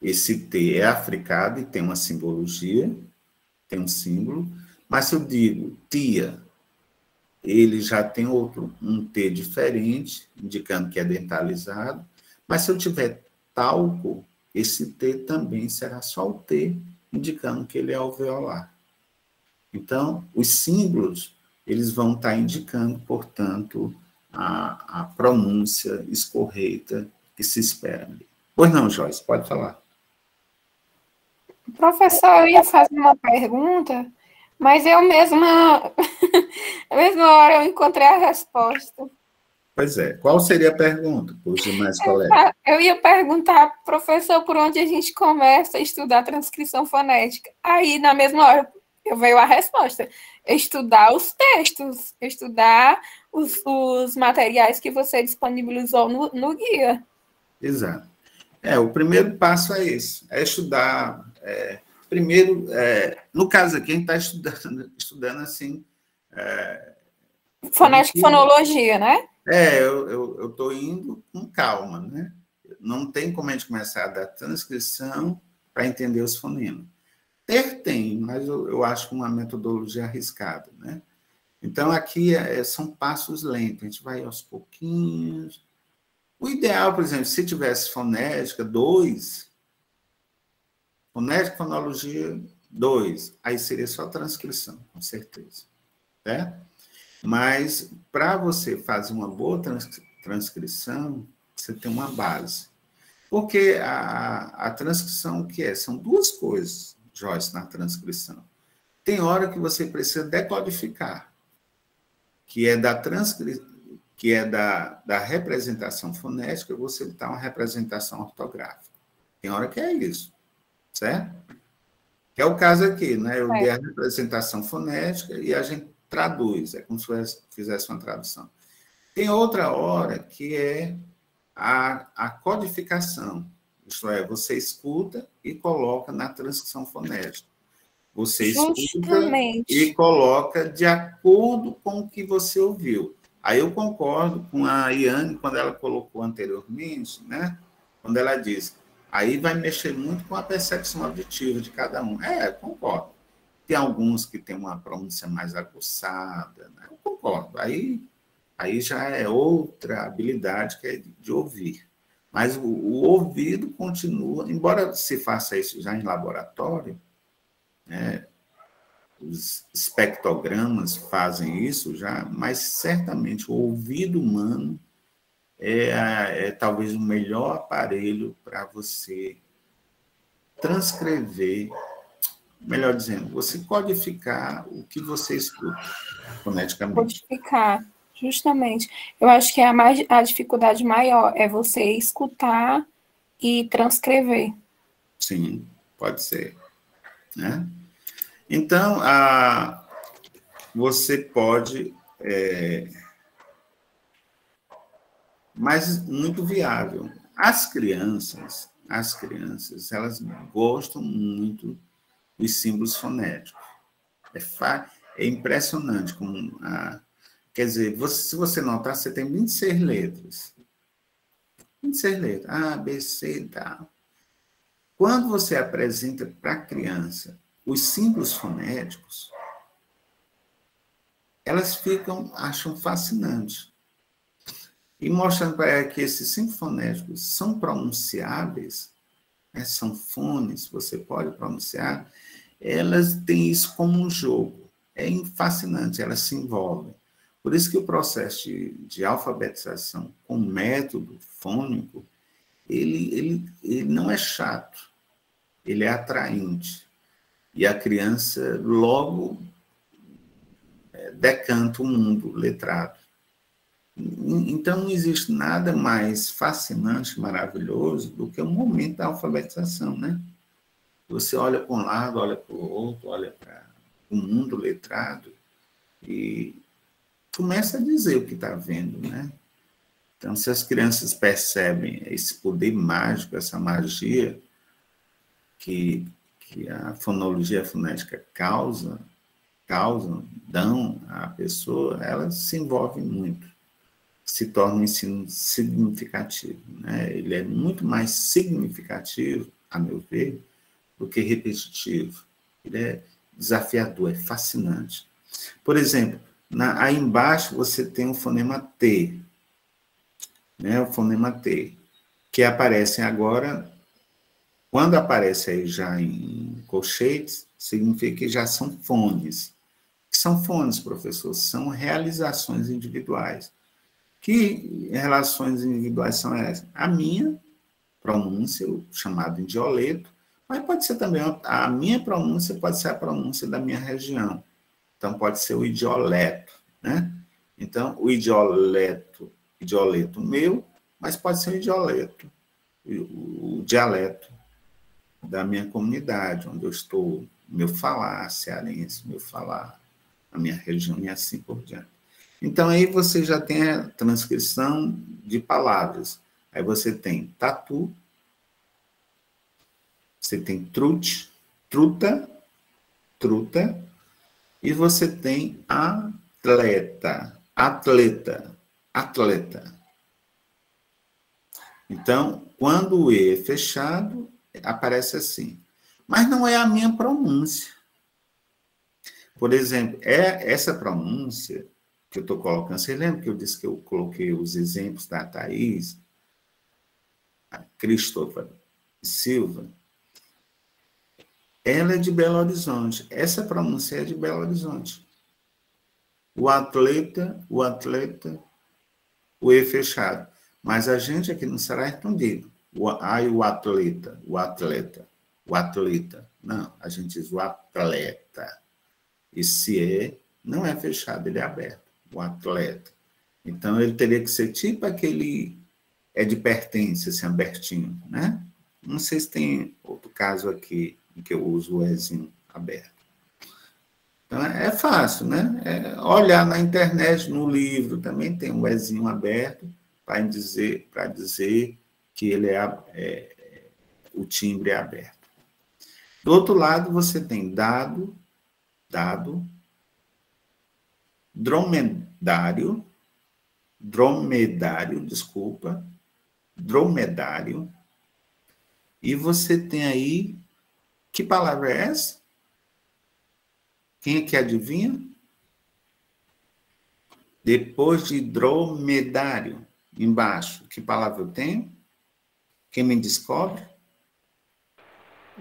esse T é africado e tem uma simbologia, tem um símbolo, mas se eu digo tia, ele já tem um T diferente, indicando que é dentalizado, mas se eu tiver talco, esse T também será só o T, indicando que ele é alveolar. Então, os símbolos, eles vão estar indicando, portanto, a pronúncia escorreita que se espera. Pois não, Joyce, pode falar. Professor, eu ia fazer uma pergunta, mas eu mesma, na mesma hora eu encontrei a resposta. Pois é. Qual seria a pergunta, para os demais colegas? Eu ia perguntar, professor, por onde a gente começa a estudar transcrição fonética. Aí, na mesma hora, veio a resposta. Estudar os textos, estudar os materiais que você disponibilizou no guia. Exato. O primeiro passo é esse, é estudar. Primeiro, no caso aqui, a gente está estudando assim... Fonética e fonologia, né? Eu estou indo com calma, né? Não tem como a gente começar a dar transcrição para entender os fonemas. Tem, mas eu acho uma metodologia arriscada, né? Então, aqui são passos lentos, a gente vai aos pouquinhos. O ideal, por exemplo, se tivesse fonética 2, fonética e fonologia 2, aí seria só transcrição, com certeza. Certo? Mas, para você fazer uma boa transcrição, você tem uma base. Porque a transcrição, o que é? São duas coisas, Joyce, na transcrição. Tem hora que você precisa decodificar, que é da representação fonética, você dá uma representação ortográfica. Tem hora que é isso, certo? Que é o caso aqui, né? Eu dei a representação fonética e a gente traduz, é como se fizesse uma tradução. Tem outra hora que é a codificação, isto é, você escuta e coloca na transcrição fonética. Você escuta e coloca de acordo com o que você ouviu. Aí eu concordo com a Iane, quando ela colocou anteriormente, né? Quando ela diz, aí vai mexer muito com a percepção auditiva de cada um. Concordo. Tem alguns que têm uma pronúncia mais aguçada, né? Eu concordo. Aí já é outra habilidade que é de ouvir. Mas o ouvido continua, embora se faça isso já em laboratório, né? os espectrogramas fazem isso já, mas certamente o ouvido humano é talvez o melhor aparelho para você transcrever, melhor dizendo, você codificar o que você escuta foneticamente. Codificar, justamente. Eu acho que a dificuldade maior é você escutar e transcrever. Sim, pode ser, né? Então, você pode, mas muito viável. As crianças, elas gostam muito dos símbolos fonéticos. É impressionante como quer dizer, se você notar, você tem 26 letras. 26 letras. A, B, C e tal. Quando você apresenta para a criança os símbolos fonéticos, elas acham fascinante. E mostrando para ela que esses símbolos fonéticos são pronunciáveis, né, são fones, você pode pronunciar, elas têm isso como um jogo. É fascinante, elas se envolvem. Por isso que o processo de alfabetização com método fônico, ele não é chato, ele é atraente. E a criança logo decanta o mundo letrado. Então, não existe nada mais fascinante, maravilhoso, do que o momento da alfabetização, né? Você olha para um lado, olha para o outro, olha para o mundo letrado e começa a dizer o que está vendo, né? Então, se as crianças percebem esse poder mágico, essa magia que a fonologia fonética dão à pessoa, elas se envolvem muito, se torna um ensino significativo, né? Ele é muito mais significativo, a meu ver, do que repetitivo. Ele é desafiador, é fascinante. Por exemplo, aí embaixo você tem o fonema T, né? O fonema T, que aparece agora, quando aparece aí já em colchetes, significa que já são fones. O que são fones, professor? São realizações individuais. Que relações individuais são essas? A minha pronúncia, o chamado idioleto, mas pode ser também, a minha pronúncia pode ser a pronúncia da minha região. Então, pode ser o idioleto, né? Então, o idioleto meu, mas pode ser o idioleto, o dialeto da minha comunidade, onde eu estou, meu falar cearense, meu falar, a minha região e assim por diante. Então, aí você já tem a transcrição de palavras. Aí você tem tatu, você tem trute, truta, e você tem atleta. Então, quando o E é fechado, aparece assim. Mas não é a minha pronúncia. Por exemplo, essa pronúncia que eu estou colocando, você lembra que eu disse que eu coloquei os exemplos da Thaís, a Cristóvão Silva? Ela é de Belo Horizonte. Essa pronúncia é de Belo Horizonte. O atleta, o E fechado. Mas a gente aqui no Ceará é escondido. O atleta. Não, a gente diz o atleta. Esse E não é fechado, ele é aberto. O atleta. Então, ele teria que ser tipo aquele de pertence, assim, abertinho, né? Não sei se tem outro caso aqui em que eu uso o Ezinho aberto. Então, é fácil, né? Olhar na internet, no livro, também tem um Ezinho aberto para dizer que ele o timbre é aberto. Do outro lado, você tem dado, dromedário, e você tem aí, que palavra é essa? Quem é que adivinha? Depois de dromedário, embaixo, que palavra eu tenho? Quem me descobre?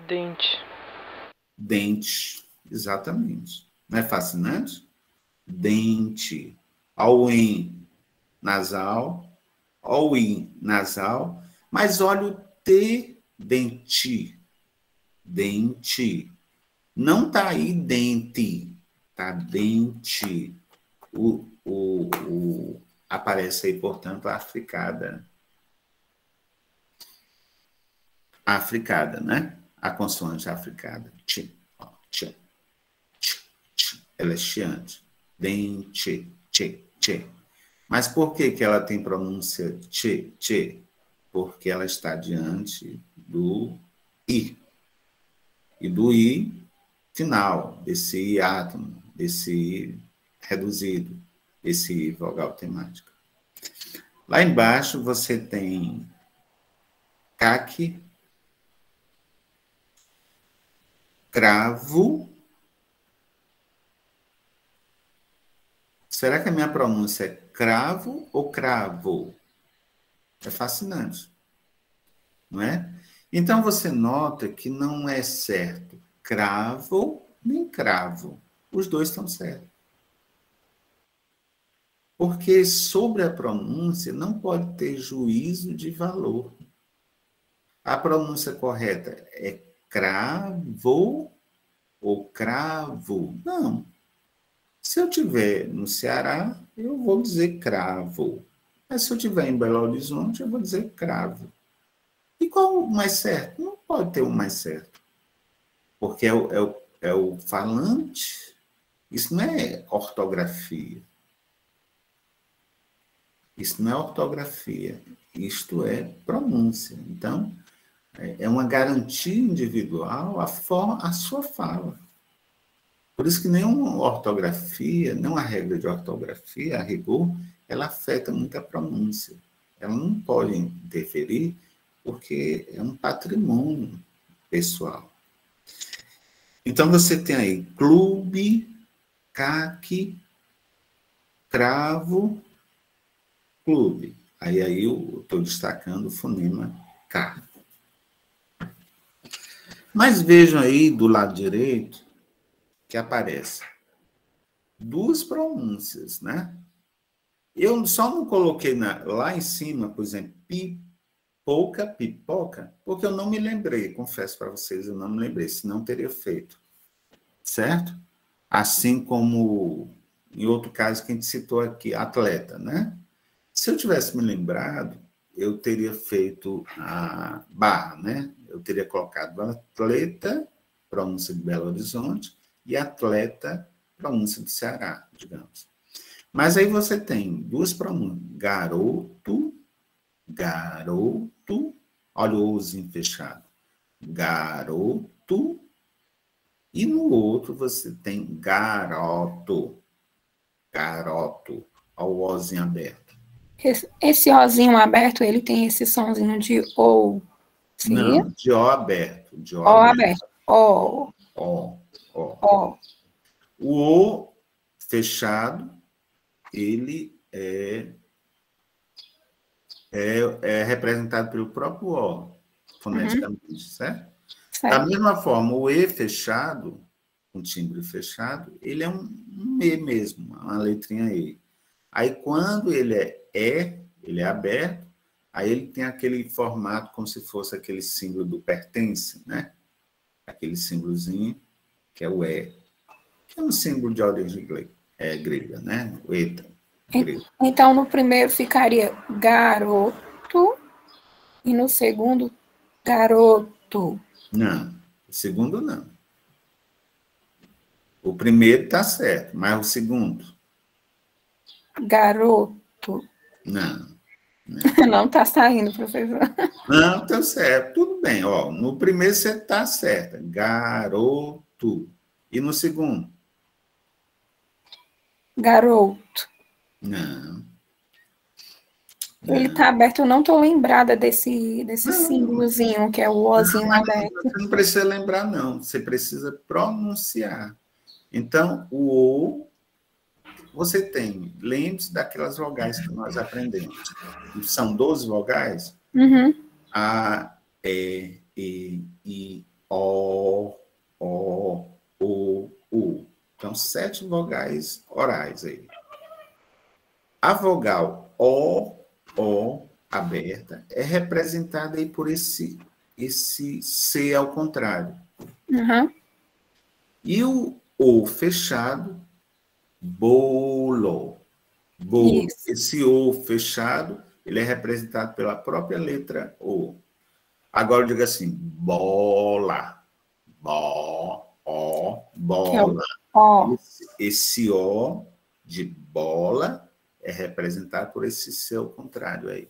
Dente. Dente, exatamente. Não é fascinante? Dente. Olha o em nasal, olha o i nasal, mas olha o t, dente. Dente. Não está aí dente, está dente. Aparece aí, portanto, a africada. A africada, né? A consoante africada. Tch, tch, tch, tch. Ela é chiante. Dente, tch, tch. Mas por que que ela tem pronúncia tch, tch? Porque ela está diante do i. E do i final, desse i átomo, desse i reduzido, desse i vogal temática. Lá embaixo você tem caque, cravo. Será que a minha pronúncia é cravo ou cravo? É fascinante, não é? Então você nota que não é certo cravo nem cravo. Os dois estão certos. Porque sobre a pronúncia não pode ter juízo de valor. A pronúncia correta é cravo ou cravo? Não. Se eu tiver no Ceará, eu vou dizer cravo. Mas se eu tiver em Belo Horizonte, eu vou dizer cravo. E qual o mais certo? Não pode ter o mais certo. Porque é o falante. Isso não é ortografia. Isso não é ortografia. Isto é pronúncia. Então, é uma garantia individual a sua fala. Por isso que nenhuma ortografia, nenhuma regra de ortografia, a rigor, ela afeta muito a pronúncia. Ela não pode interferir porque é um patrimônio pessoal. Então, você tem aí clube, caque, cravo, clube. Aí eu estou destacando o fonema K. Mas vejam aí do lado direito que aparece duas pronúncias, né? Eu só não coloquei lá em cima, por exemplo, pipoca, pipoca, porque eu não me lembrei, confesso para vocês, eu não me lembrei, senão teria feito. Certo? Assim como em outro caso que a gente citou aqui, atleta, né? Se eu tivesse me lembrado, eu teria feito a barra, né? Eu teria colocado atleta, pronúncia de Belo Horizonte, e atleta, pronúncia do Ceará, digamos. Mas aí você tem duas pronúncias, garoto, garoto, olha o ozinho fechado, garoto, e no outro você tem garoto, garoto, olha o ozinho aberto. Esse ozinho aberto, ele tem esse sonzinho de ou, seria? Não, de O aberto. De O aberto. O. O. O. O O fechado, ele é representado pelo próprio O, foneticamente, certo? Da mesma forma, o E fechado, um timbre fechado, ele é um E mesmo, uma letrinha E. Aí, quando ele ele é aberto, aí ele tem aquele formato como se fosse aquele símbolo do pertence, né? Aquele símbolozinho que é o E, que é um símbolo de origem grega, né? O eta. Grego. Então, no primeiro ficaria garoto e no segundo, garoto. Não, o segundo não. O primeiro está certo, mas o segundo? Garoto. Não. Não está saindo, professor. Não, está certo. Tudo bem. Ó, no primeiro você está certo. Garoto. E no segundo? Garoto. Não. Ele está aberto, eu não estou lembrada desse símbolozinho, que é o ozinho aberto. Você não precisa lembrar, não. Você precisa pronunciar. Então, o O, você tem, lembre-se daquelas vogais que nós aprendemos. São 12 vogais? Uhum. A, E, I, O, U. Então, 7 vogais orais aí. A vogal O aberta é representada aí por esse C ao contrário. Uhum. E o O fechado, bolo. Bolo. Isso. Esse O fechado, ele é representado pela própria letra O. Agora eu digo assim, bola. Que é o Bola. O. Esse O de bola é representado por esse C ao contrário aí.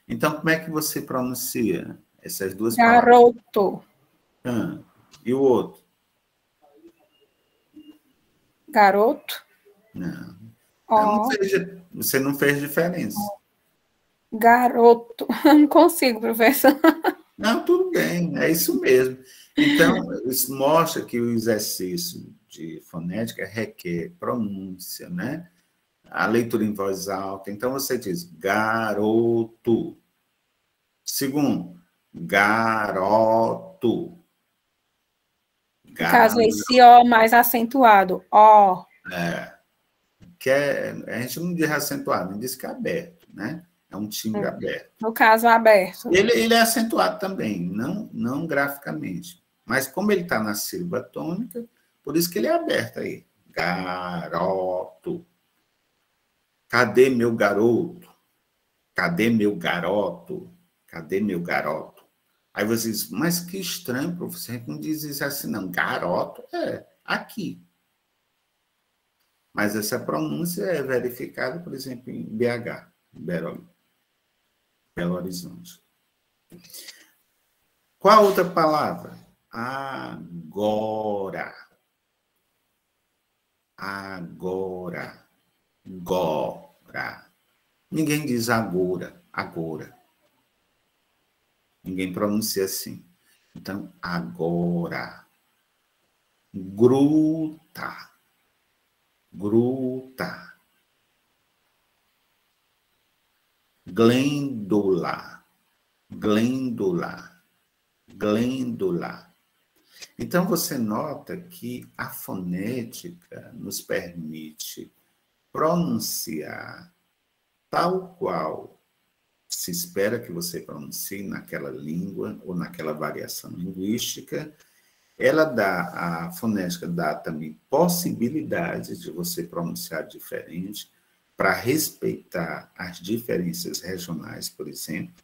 Então, como é que você pronuncia essas duas palavras? Garoto. E o outro? Garoto. Não. Ó. Você não fez diferença. Garoto. Não consigo, professor. Não, tudo bem, é isso mesmo. Então, isso mostra que o exercício de fonética requer pronúncia, né? A leitura em voz alta. Então, você diz garoto. Segundo, garoto. No caso, esse O mais acentuado. Ó. A gente não diz acentuado, não diz que é aberto, né? É um timbre aberto. No caso, aberto. Ele é acentuado também, não graficamente. Mas como ele está na sílaba tônica, por isso que ele é aberto aí. Garoto. Cadê meu garoto? Cadê meu garoto? Cadê meu garoto? Aí você diz, mas que estranho, professor, a gente não diz isso assim, não. Garoto é aqui. Mas essa pronúncia é verificada, por exemplo, em BH, Belo Horizonte. Qual outra palavra? Agora. Agora. Gora. Ninguém diz agora. Agora. Ninguém pronuncia assim. Então, agora. Gruta. Gruta. Glêndula. Glêndula. Glêndula. Então, você nota que a fonética nos permite pronunciar tal qual se espera que você pronuncie naquela língua ou naquela variação linguística. A fonética dá também possibilidades de você pronunciar diferente para respeitar as diferenças regionais, por exemplo.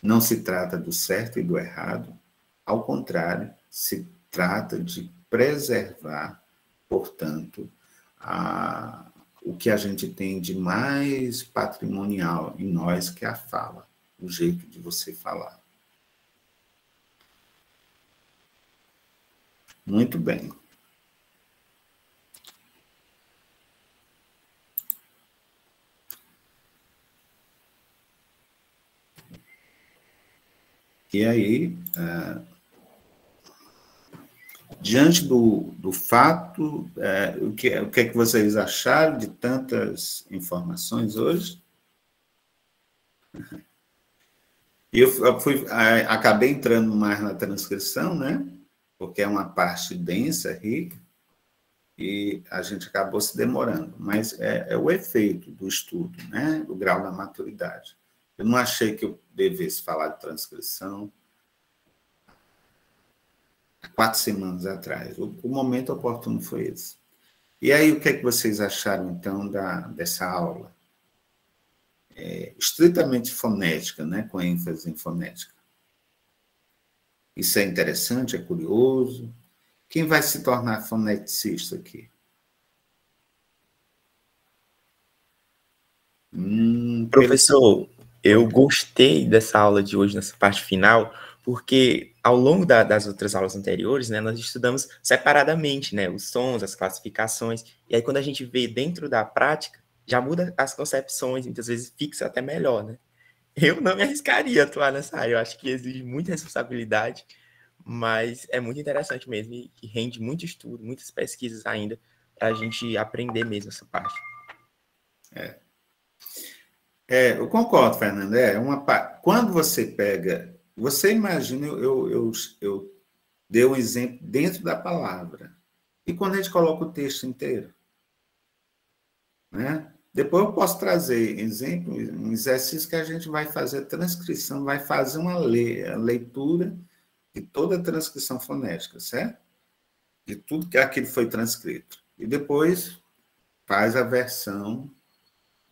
Não se trata do certo e do errado, ao contrário, se trata de preservar, portanto, o que a gente tem de mais patrimonial em nós, que é a fala, o jeito de você falar. Muito bem. E aí, diante do fato, o que é que vocês acharam de tantas informações hoje? Eu acabei entrando mais na transcrição, né? Porque é uma parte densa, rica, e a gente acabou se demorando. Mas é o efeito do estudo, né? O grau da maturidade. Eu não achei que eu devesse falar de transcrição há 4 semanas atrás. O momento oportuno foi esse. E aí, o que é que vocês acharam, então, dessa aula? Estritamente fonética, né? Com ênfase em fonética. Isso é interessante, é curioso. Quem vai se tornar foneticista aqui? Professor, eu gostei dessa aula de hoje, nessa parte final, porque ao longo das outras aulas anteriores, né, nós estudamos separadamente, né, os sons, as classificações, e aí quando a gente vê dentro da prática, já muda as concepções, muitas vezes fixa até melhor, né? Eu não me arriscaria a atuar nessa área, eu acho que exige muita responsabilidade, mas é muito interessante mesmo e rende muito estudo, muitas pesquisas ainda, para a gente aprender mesmo essa parte. Eu concordo, Fernando. Quando você pega... Você imagina, eu dei um exemplo dentro da palavra, E quando a gente coloca o texto inteiro? Né? Depois eu posso trazer exemplo, um exercício que a gente vai fazer transcrição, vai fazer uma leitura de toda a transcrição fonética, certo? De tudo que aquilo foi transcrito. E depois faz a versão,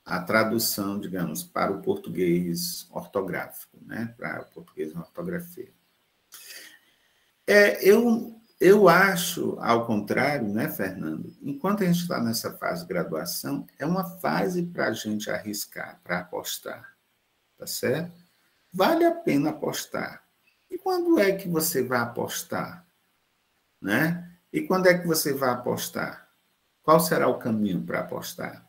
a tradução, digamos, para o português ortográfico, né? Para o português na ortografia. Eu acho, ao contrário, né, Fernando? Enquanto a gente está nessa fase de graduação, é uma fase para a gente arriscar, para apostar, tá certo? Vale a pena apostar. E quando é que você vai apostar? Né? E quando é que você vai apostar? Qual será o caminho para apostar?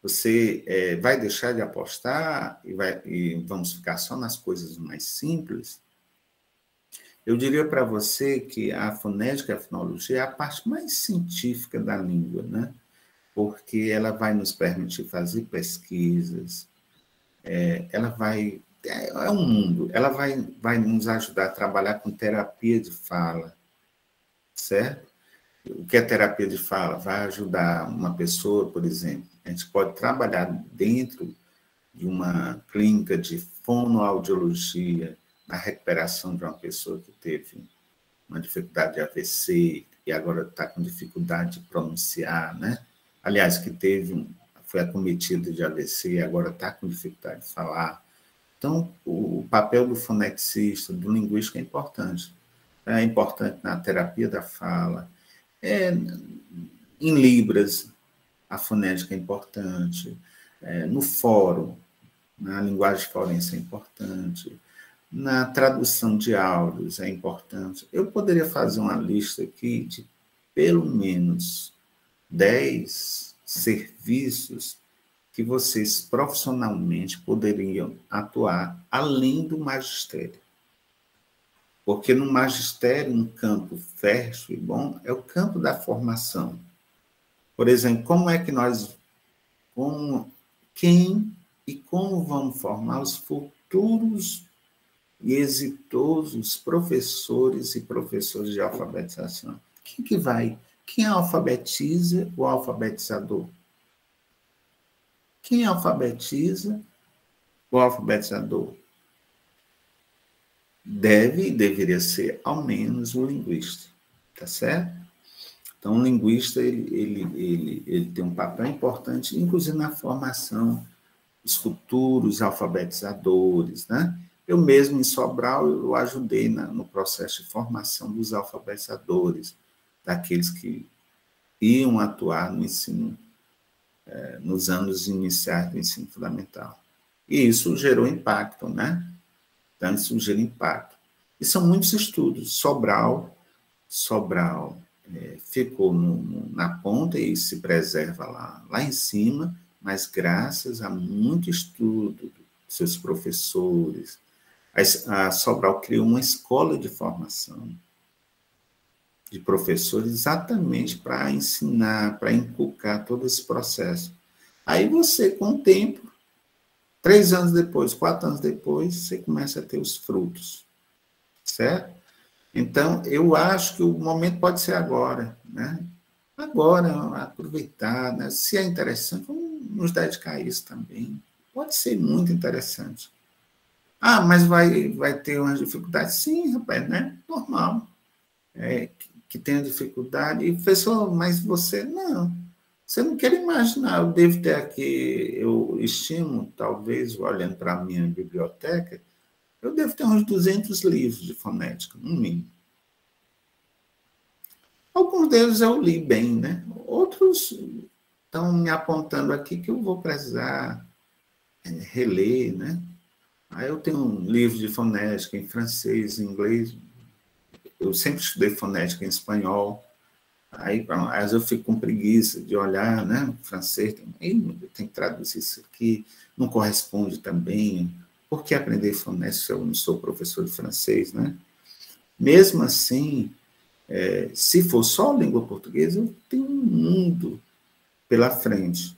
Você vai deixar de apostar e vamos ficar só nas coisas mais simples? Eu diria para você que a fonética e a fonologia é a parte mais científica da língua, né? Porque ela vai nos permitir fazer pesquisas, ela vai... É um mundo, ela vai nos ajudar a trabalhar com terapia de fala, certo? O que é terapia de fala? Vai ajudar uma pessoa, por exemplo, a gente pode trabalhar dentro de uma clínica de fonoaudiologia, na recuperação de uma pessoa que teve uma dificuldade de AVC e agora está com dificuldade de pronunciar, né? Aliás, que foi acometido de AVC e agora está com dificuldade de falar. Então, o papel do foneticista, do linguístico é importante. É importante na terapia da fala. Em Libras, a fonética é importante. No fórum, na linguagem forense é importante. Na tradução de áudios é importante. Eu poderia fazer uma lista aqui de pelo menos 10 serviços que vocês profissionalmente poderiam atuar além do magistério. Porque no magistério, um campo fértil e bom é o campo da formação. Por exemplo, quem e como vamos formar os futuros e exitosos professores e professores de alfabetização? Quem que vai? Quem alfabetiza o alfabetizador? Quem alfabetiza o alfabetizador? Deveria ser, ao menos, o linguista, tá certo? Então, o linguista, ele tem um papel importante, inclusive na formação dos futuros alfabetizadores, né? Eu mesmo, em Sobral, eu ajudei no processo de formação dos alfabetizadores, daqueles que iam atuar no ensino, nos anos iniciais do ensino fundamental. E isso gerou impacto, né? Então, isso gera impacto. E são muitos estudos. Sobral ficou na ponta e se preserva lá em cima, mas graças a muito estudo dos seus professores. A Sobral criou uma escola de formação de professores exatamente para ensinar, para inculcar todo esse processo. Aí você, com o tempo, 3 anos depois, 4 anos depois, você começa a ter os frutos, certo? Então, eu acho que o momento pode ser agora, né? Agora, aproveitar, né? Se é interessante, vamos nos dedicar a isso também. Pode ser muito interessante. Ah, mas vai ter umas dificuldades? Sim, rapaz, né? Normal. Que tenha dificuldade. E, professor, mas você não quer imaginar. Eu devo ter aqui, eu estimo, talvez, olhando para a minha biblioteca, eu devo ter uns 200 livros de fonética, no mínimo. Alguns deles eu li bem, né? Outros estão me apontando aqui que eu vou precisar reler, né? Aí eu tenho um livro de fonética em francês, em inglês. Eu sempre estudei fonética em espanhol. Aí eu fico com preguiça de olhar, né? Francês, tem que traduzir isso aqui, não corresponde também. Por que aprender fonética se eu não sou professor de francês, né? Mesmo assim, se for só língua portuguesa, eu tenho um mundo pela frente.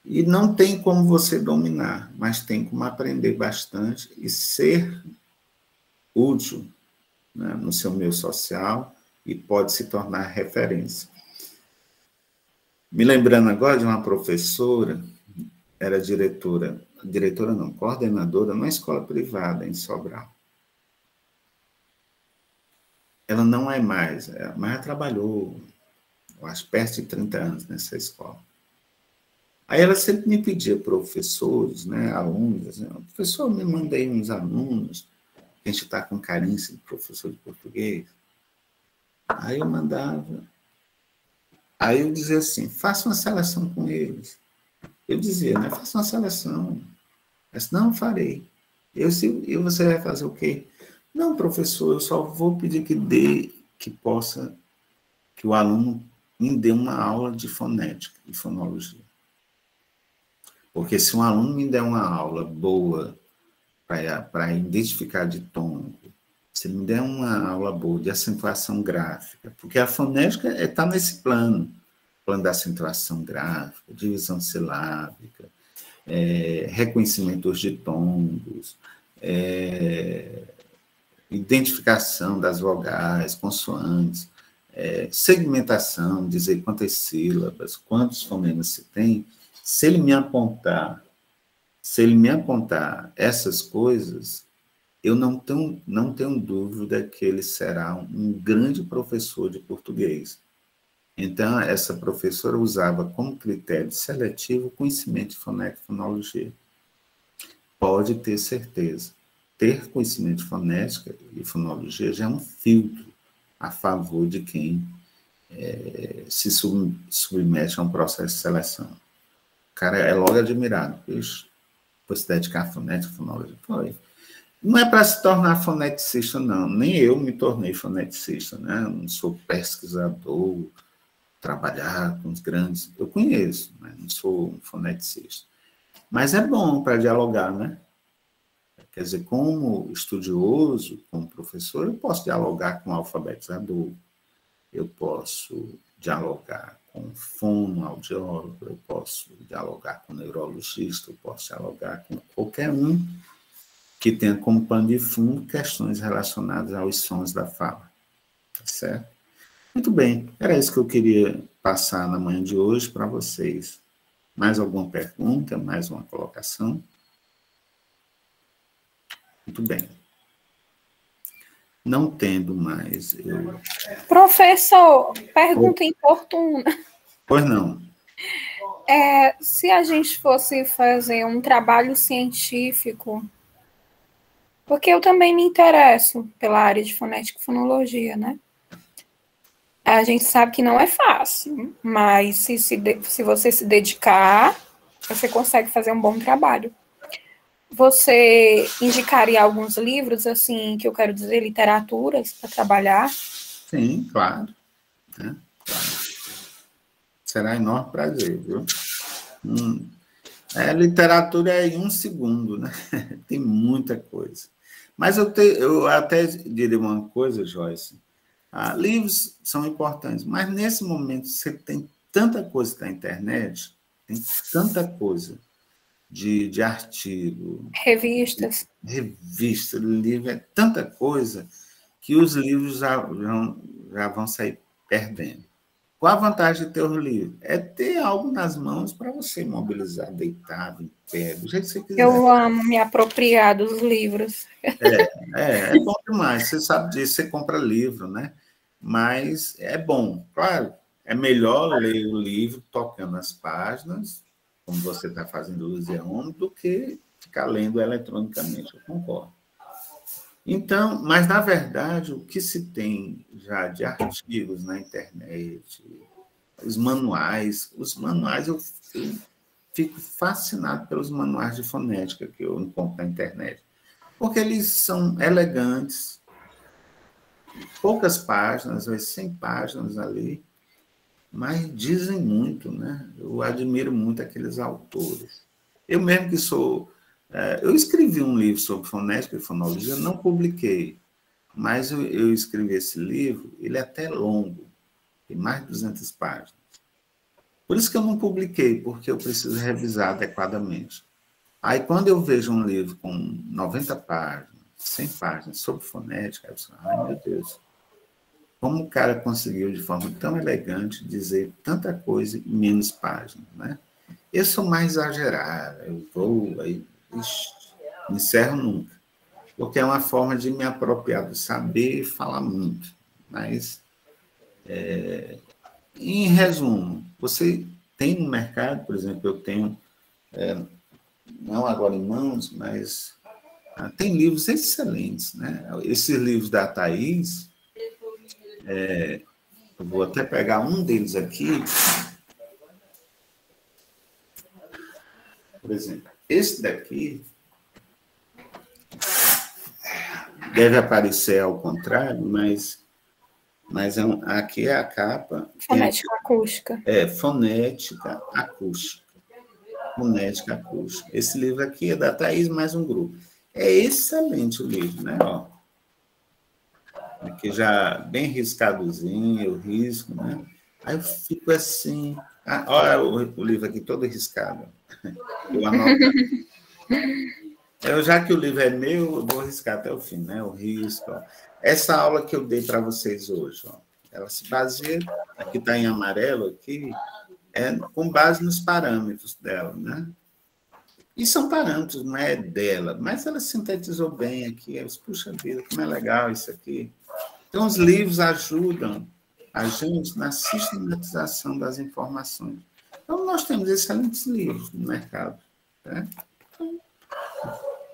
E não tem como você dominar, mas tem como aprender bastante e ser útil, né, no seu meio social, e pode se tornar referência. Me lembrando agora de uma professora, era diretora não, coordenadora numa escola privada em Sobral. Ela não é mais, mas ela trabalhou, eu acho, perto de 30 anos nessa escola. Aí ela sempre me pedia professores, né, alunos, assim, professor, me manda aí uns alunos, a gente está com carência de professor de português. Aí eu mandava. Aí eu dizia assim, faça uma seleção com eles. Eu dizia, né, faça uma seleção. Mas não farei. E você vai fazer o quê? Não, professor, eu só vou pedir que o aluno me dê uma aula de fonética e fonologia. Porque se um aluno me der uma aula boa para identificar de tom, se ele me der uma aula boa de acentuação gráfica, porque a fonética está nesse plano da acentuação gráfica, divisão silábica, reconhecimentos de tons, identificação das vogais, consoantes, segmentação, dizer quantas sílabas, quantos fonemas se tem. Se ele me apontar essas coisas, eu não tenho dúvida que ele será um grande professor de português. Então, essa professora usava como critério seletivo o conhecimento de fonética e fonologia. Pode ter certeza. Ter conhecimento de fonética e fonologia já é um filtro a favor de quem se submete a um processo de seleção. O cara é logo admirado. Foi se dedicar à fonética e fonologia. Foi. Não é para se tornar foneticista, não. Nem eu me tornei foneticista, né? Eu não sou pesquisador, trabalhar com os grandes. Eu conheço, né? Não sou um foneticista. Mas é bom para dialogar, né? Quer dizer, como estudioso, como professor, eu posso dialogar com o alfabetizador, eu posso dialogar com o fonoaudiólogo, eu posso dialogar com o neurologista, eu posso dialogar com qualquer um que tenha como pano de fundo questões relacionadas aos sons da fala. Tá certo? Muito bem, era isso que eu queria passar na manhã de hoje para vocês. Mais alguma pergunta, mais uma colocação? Muito bem. Não tendo mais... Professor, pergunta importuna. Pois não. Se a gente fosse fazer um trabalho científico, porque eu também me interesso pela área de fonética e fonologia, né? A gente sabe que não é fácil, mas se você se dedicar, você consegue fazer um bom trabalho. Você indicaria alguns livros, assim, que eu quero dizer, literaturas para trabalhar? Sim, claro. Né? Claro. Será um enorme prazer, viu? Literatura é em um segundo, né? Tem muita coisa. Mas eu até diria uma coisa, Joyce. Livros são importantes, mas nesse momento você tem tanta coisa na internet, tem tanta coisa de artigo, revistas, livro, é tanta coisa que os livros já vão sair perdendo. Qual a vantagem de ter o livro? É ter algo nas mãos para você mobilizar, deitado, em pé, do jeito que você quiser. Eu amo me apropriar dos livros. É bom demais. Você sabe disso, você compra livro, né? Mas é bom. Claro, é melhor ler o livro tocando as páginas, como você está fazendo o Xeon, do que ficar lendo eletronicamente, eu concordo. Então, mas, na verdade, o que se tem já de artigos na internet, os manuais eu fico fascinado pelos manuais de fonética que eu encontro na internet, porque eles são elegantes, poucas páginas, 100 páginas ali, mas dizem muito, né? Eu admiro muito aqueles autores. Eu mesmo que sou... eu escrevi um livro sobre fonética e fonologia, não publiquei, mas eu escrevi esse livro, ele é até longo, tem mais de 200 páginas. Por isso que eu não publiquei, porque eu preciso revisar adequadamente. Aí, quando eu vejo um livro com 90 páginas, 100 páginas sobre fonética, eu falo, ai, meu Deus, como o cara conseguiu, de forma tão elegante, dizer tanta coisa em menos páginas, né? Eu sou mais exagerado, eu vou, aí, ixi, não encerro nunca, porque é uma forma de me apropriar do saber e falar muito. Mas, em resumo, você tem no mercado, por exemplo, eu tenho, não agora em mãos, mas tem livros excelentes, né? Esses livros da Thaís, eu vou até pegar um deles aqui. Por exemplo, esse daqui deve aparecer ao contrário, mas aqui é a capa. Fonética acústica. Fonética acústica. Fonética acústica. Esse livro aqui é da Thaís, mais um grupo. É excelente o livro, né? Ó, aqui já bem riscadozinho, eu risco, né? Aí eu fico assim... olha o livro aqui todo riscado. Eu anoto. Já que o livro é meu, eu vou riscar até o fim, né? Eu risco. Ó. Essa aula que eu dei para vocês hoje, ó, ela se baseia, aqui está em amarelo, aqui, com base nos parâmetros dela, né? E são parâmetros, não é dela, mas ela sintetizou bem aqui. Puxa vida, como é legal isso aqui. Então, os livros ajudam a gente na sistematização das informações. Então, nós temos excelentes livros no mercado. Né?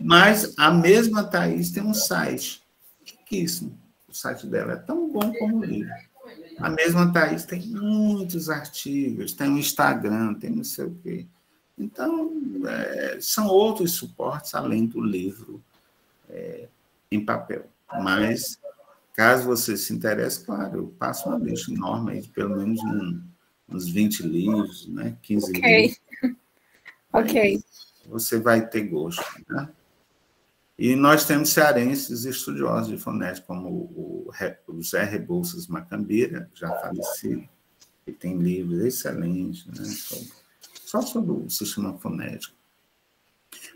Mas a mesma Thaís tem um site riquíssimo. O site dela é tão bom como o livro. A mesma Thaís tem muitos artigos, tem um Instagram, tem não sei o quê. Então, são outros suportes além do livro em papel. Mas, caso você se interesse, claro, eu passo uma lista enorme de pelo menos uns 20 livros, né? 15 livros. Ok. Você vai ter gosto, né? E nós temos cearenses estudiosos de fonética, como o Zé Rebouças Macambira, já falecido, que tem livros excelentes, né? Só sobre o sistema fonético.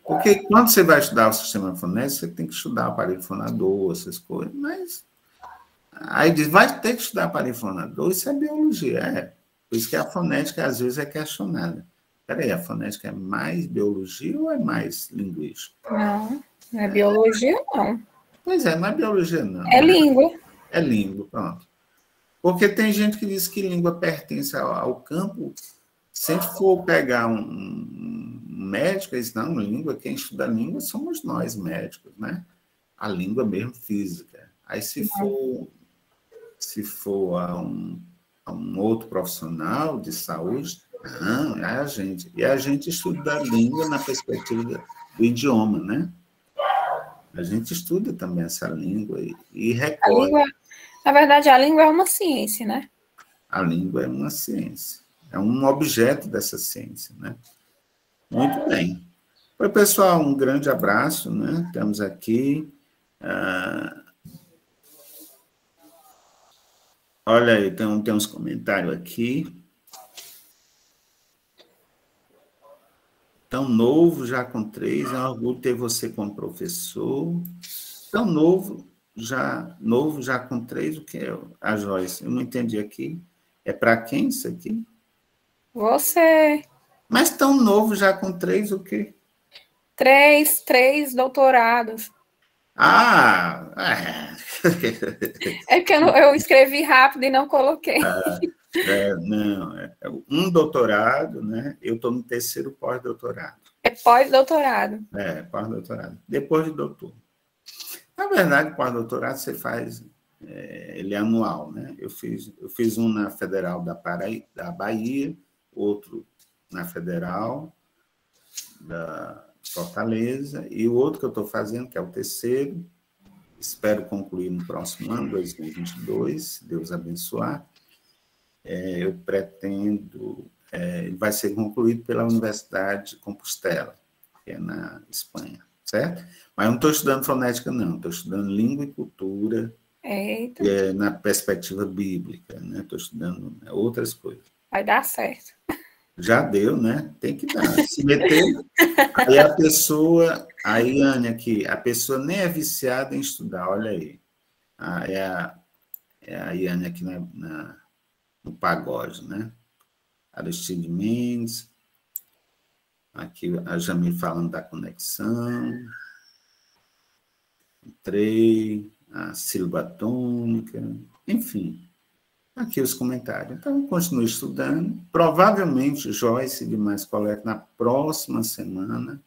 Porque quando você vai estudar o sistema fonético, você tem que estudar aparelho fonador, essas coisas, mas aí diz, vai ter que estudar aparelho fonador, isso é biologia, Por isso que a fonética, às vezes, é questionada. Peraí, a fonética é mais biologia ou é mais linguística? Não é biologia, não. Pois não é biologia, não. É língua. É língua, pronto. Porque tem gente que diz que língua pertence ao campo. Se a gente for pegar um médico, eles não, língua, quem estuda língua somos nós, médicos, né? A língua mesmo física. Aí, se for a um outro profissional de saúde, não, é a gente. E a gente estuda a língua na perspectiva do idioma, né? A gente estuda também essa língua e recorre. Na verdade, a língua é uma ciência, né? A língua é uma ciência. É um objeto dessa ciência, né? Muito bem. Oi, pessoal, um grande abraço, né? Estamos aqui. Olha aí, tem uns comentários aqui. Tão novo, já com 3, é um orgulho ter você como professor. Tão novo já com 3, o que é a Joyce? Eu não entendi aqui. É para quem isso aqui? Você. Mas tão novo já com 3, o quê? 3 doutorados. É que eu escrevi rápido e não coloquei. Um doutorado, né? Eu estou no 3º pós-doutorado. É pós-doutorado. Pós-doutorado. Depois de doutor. Na verdade, pós-doutorado você faz, ele é anual, né? Eu fiz um na Federal da Bahia, outro na Federal da Fortaleza, e o outro que eu estou fazendo, que é o 3º, espero concluir no próximo ano, 2022, se Deus abençoar. Eu pretendo, vai ser concluído pela Universidade de Compostela, que é na Espanha, certo? Mas não estou estudando fonética, não, estou estudando língua e cultura, na perspectiva bíblica, né? Estou estudando outras coisas. Vai dar certo. Já deu, né? Tem que dar. Se meter, aí, Anne, aqui, a pessoa nem é viciada em estudar, olha aí. a Iane aqui no pagode, né? Aristide Mendes, aqui a Jamil falando da conexão, entrei, a sílaba tônica, enfim, aqui os comentários. Então, continue estudando. Provavelmente, Joyce e demais colegas, na próxima semana,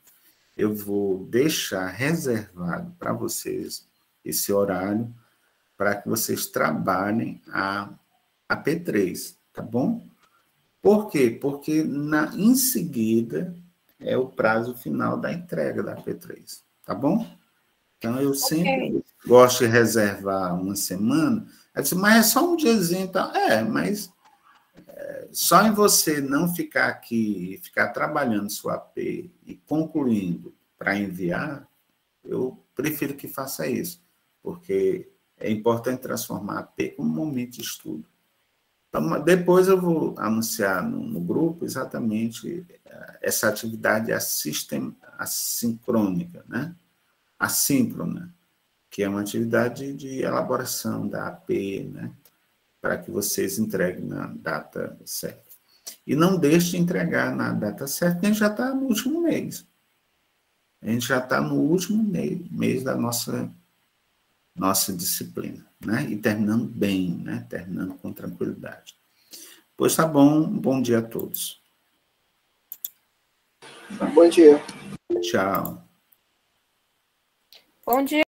eu vou deixar reservado para vocês esse horário para que vocês trabalhem a P3, tá bom? Por quê? Porque em seguida é o prazo final da entrega da P3, tá bom? Então, eu sempre gosto de reservar uma semana. Aí você, mas é só um diazinho, então. Mas só em você não ficar aqui, ficar trabalhando sua AP e concluindo para enviar, eu prefiro que faça isso, porque é importante transformar a AP como momento de estudo. Então, depois eu vou anunciar no grupo exatamente essa atividade assincrônica, né? Assíncrona, que é uma atividade de elaboração da AP, né? Para que vocês entreguem na data certa. E não deixe de entregar na data certa, porque a gente já está no último mês. A gente já está no último mês da nossa disciplina, né? E terminando bem, né? Terminando com tranquilidade. Pois tá bom, bom dia a todos. Bom dia. Tchau. Bom dia.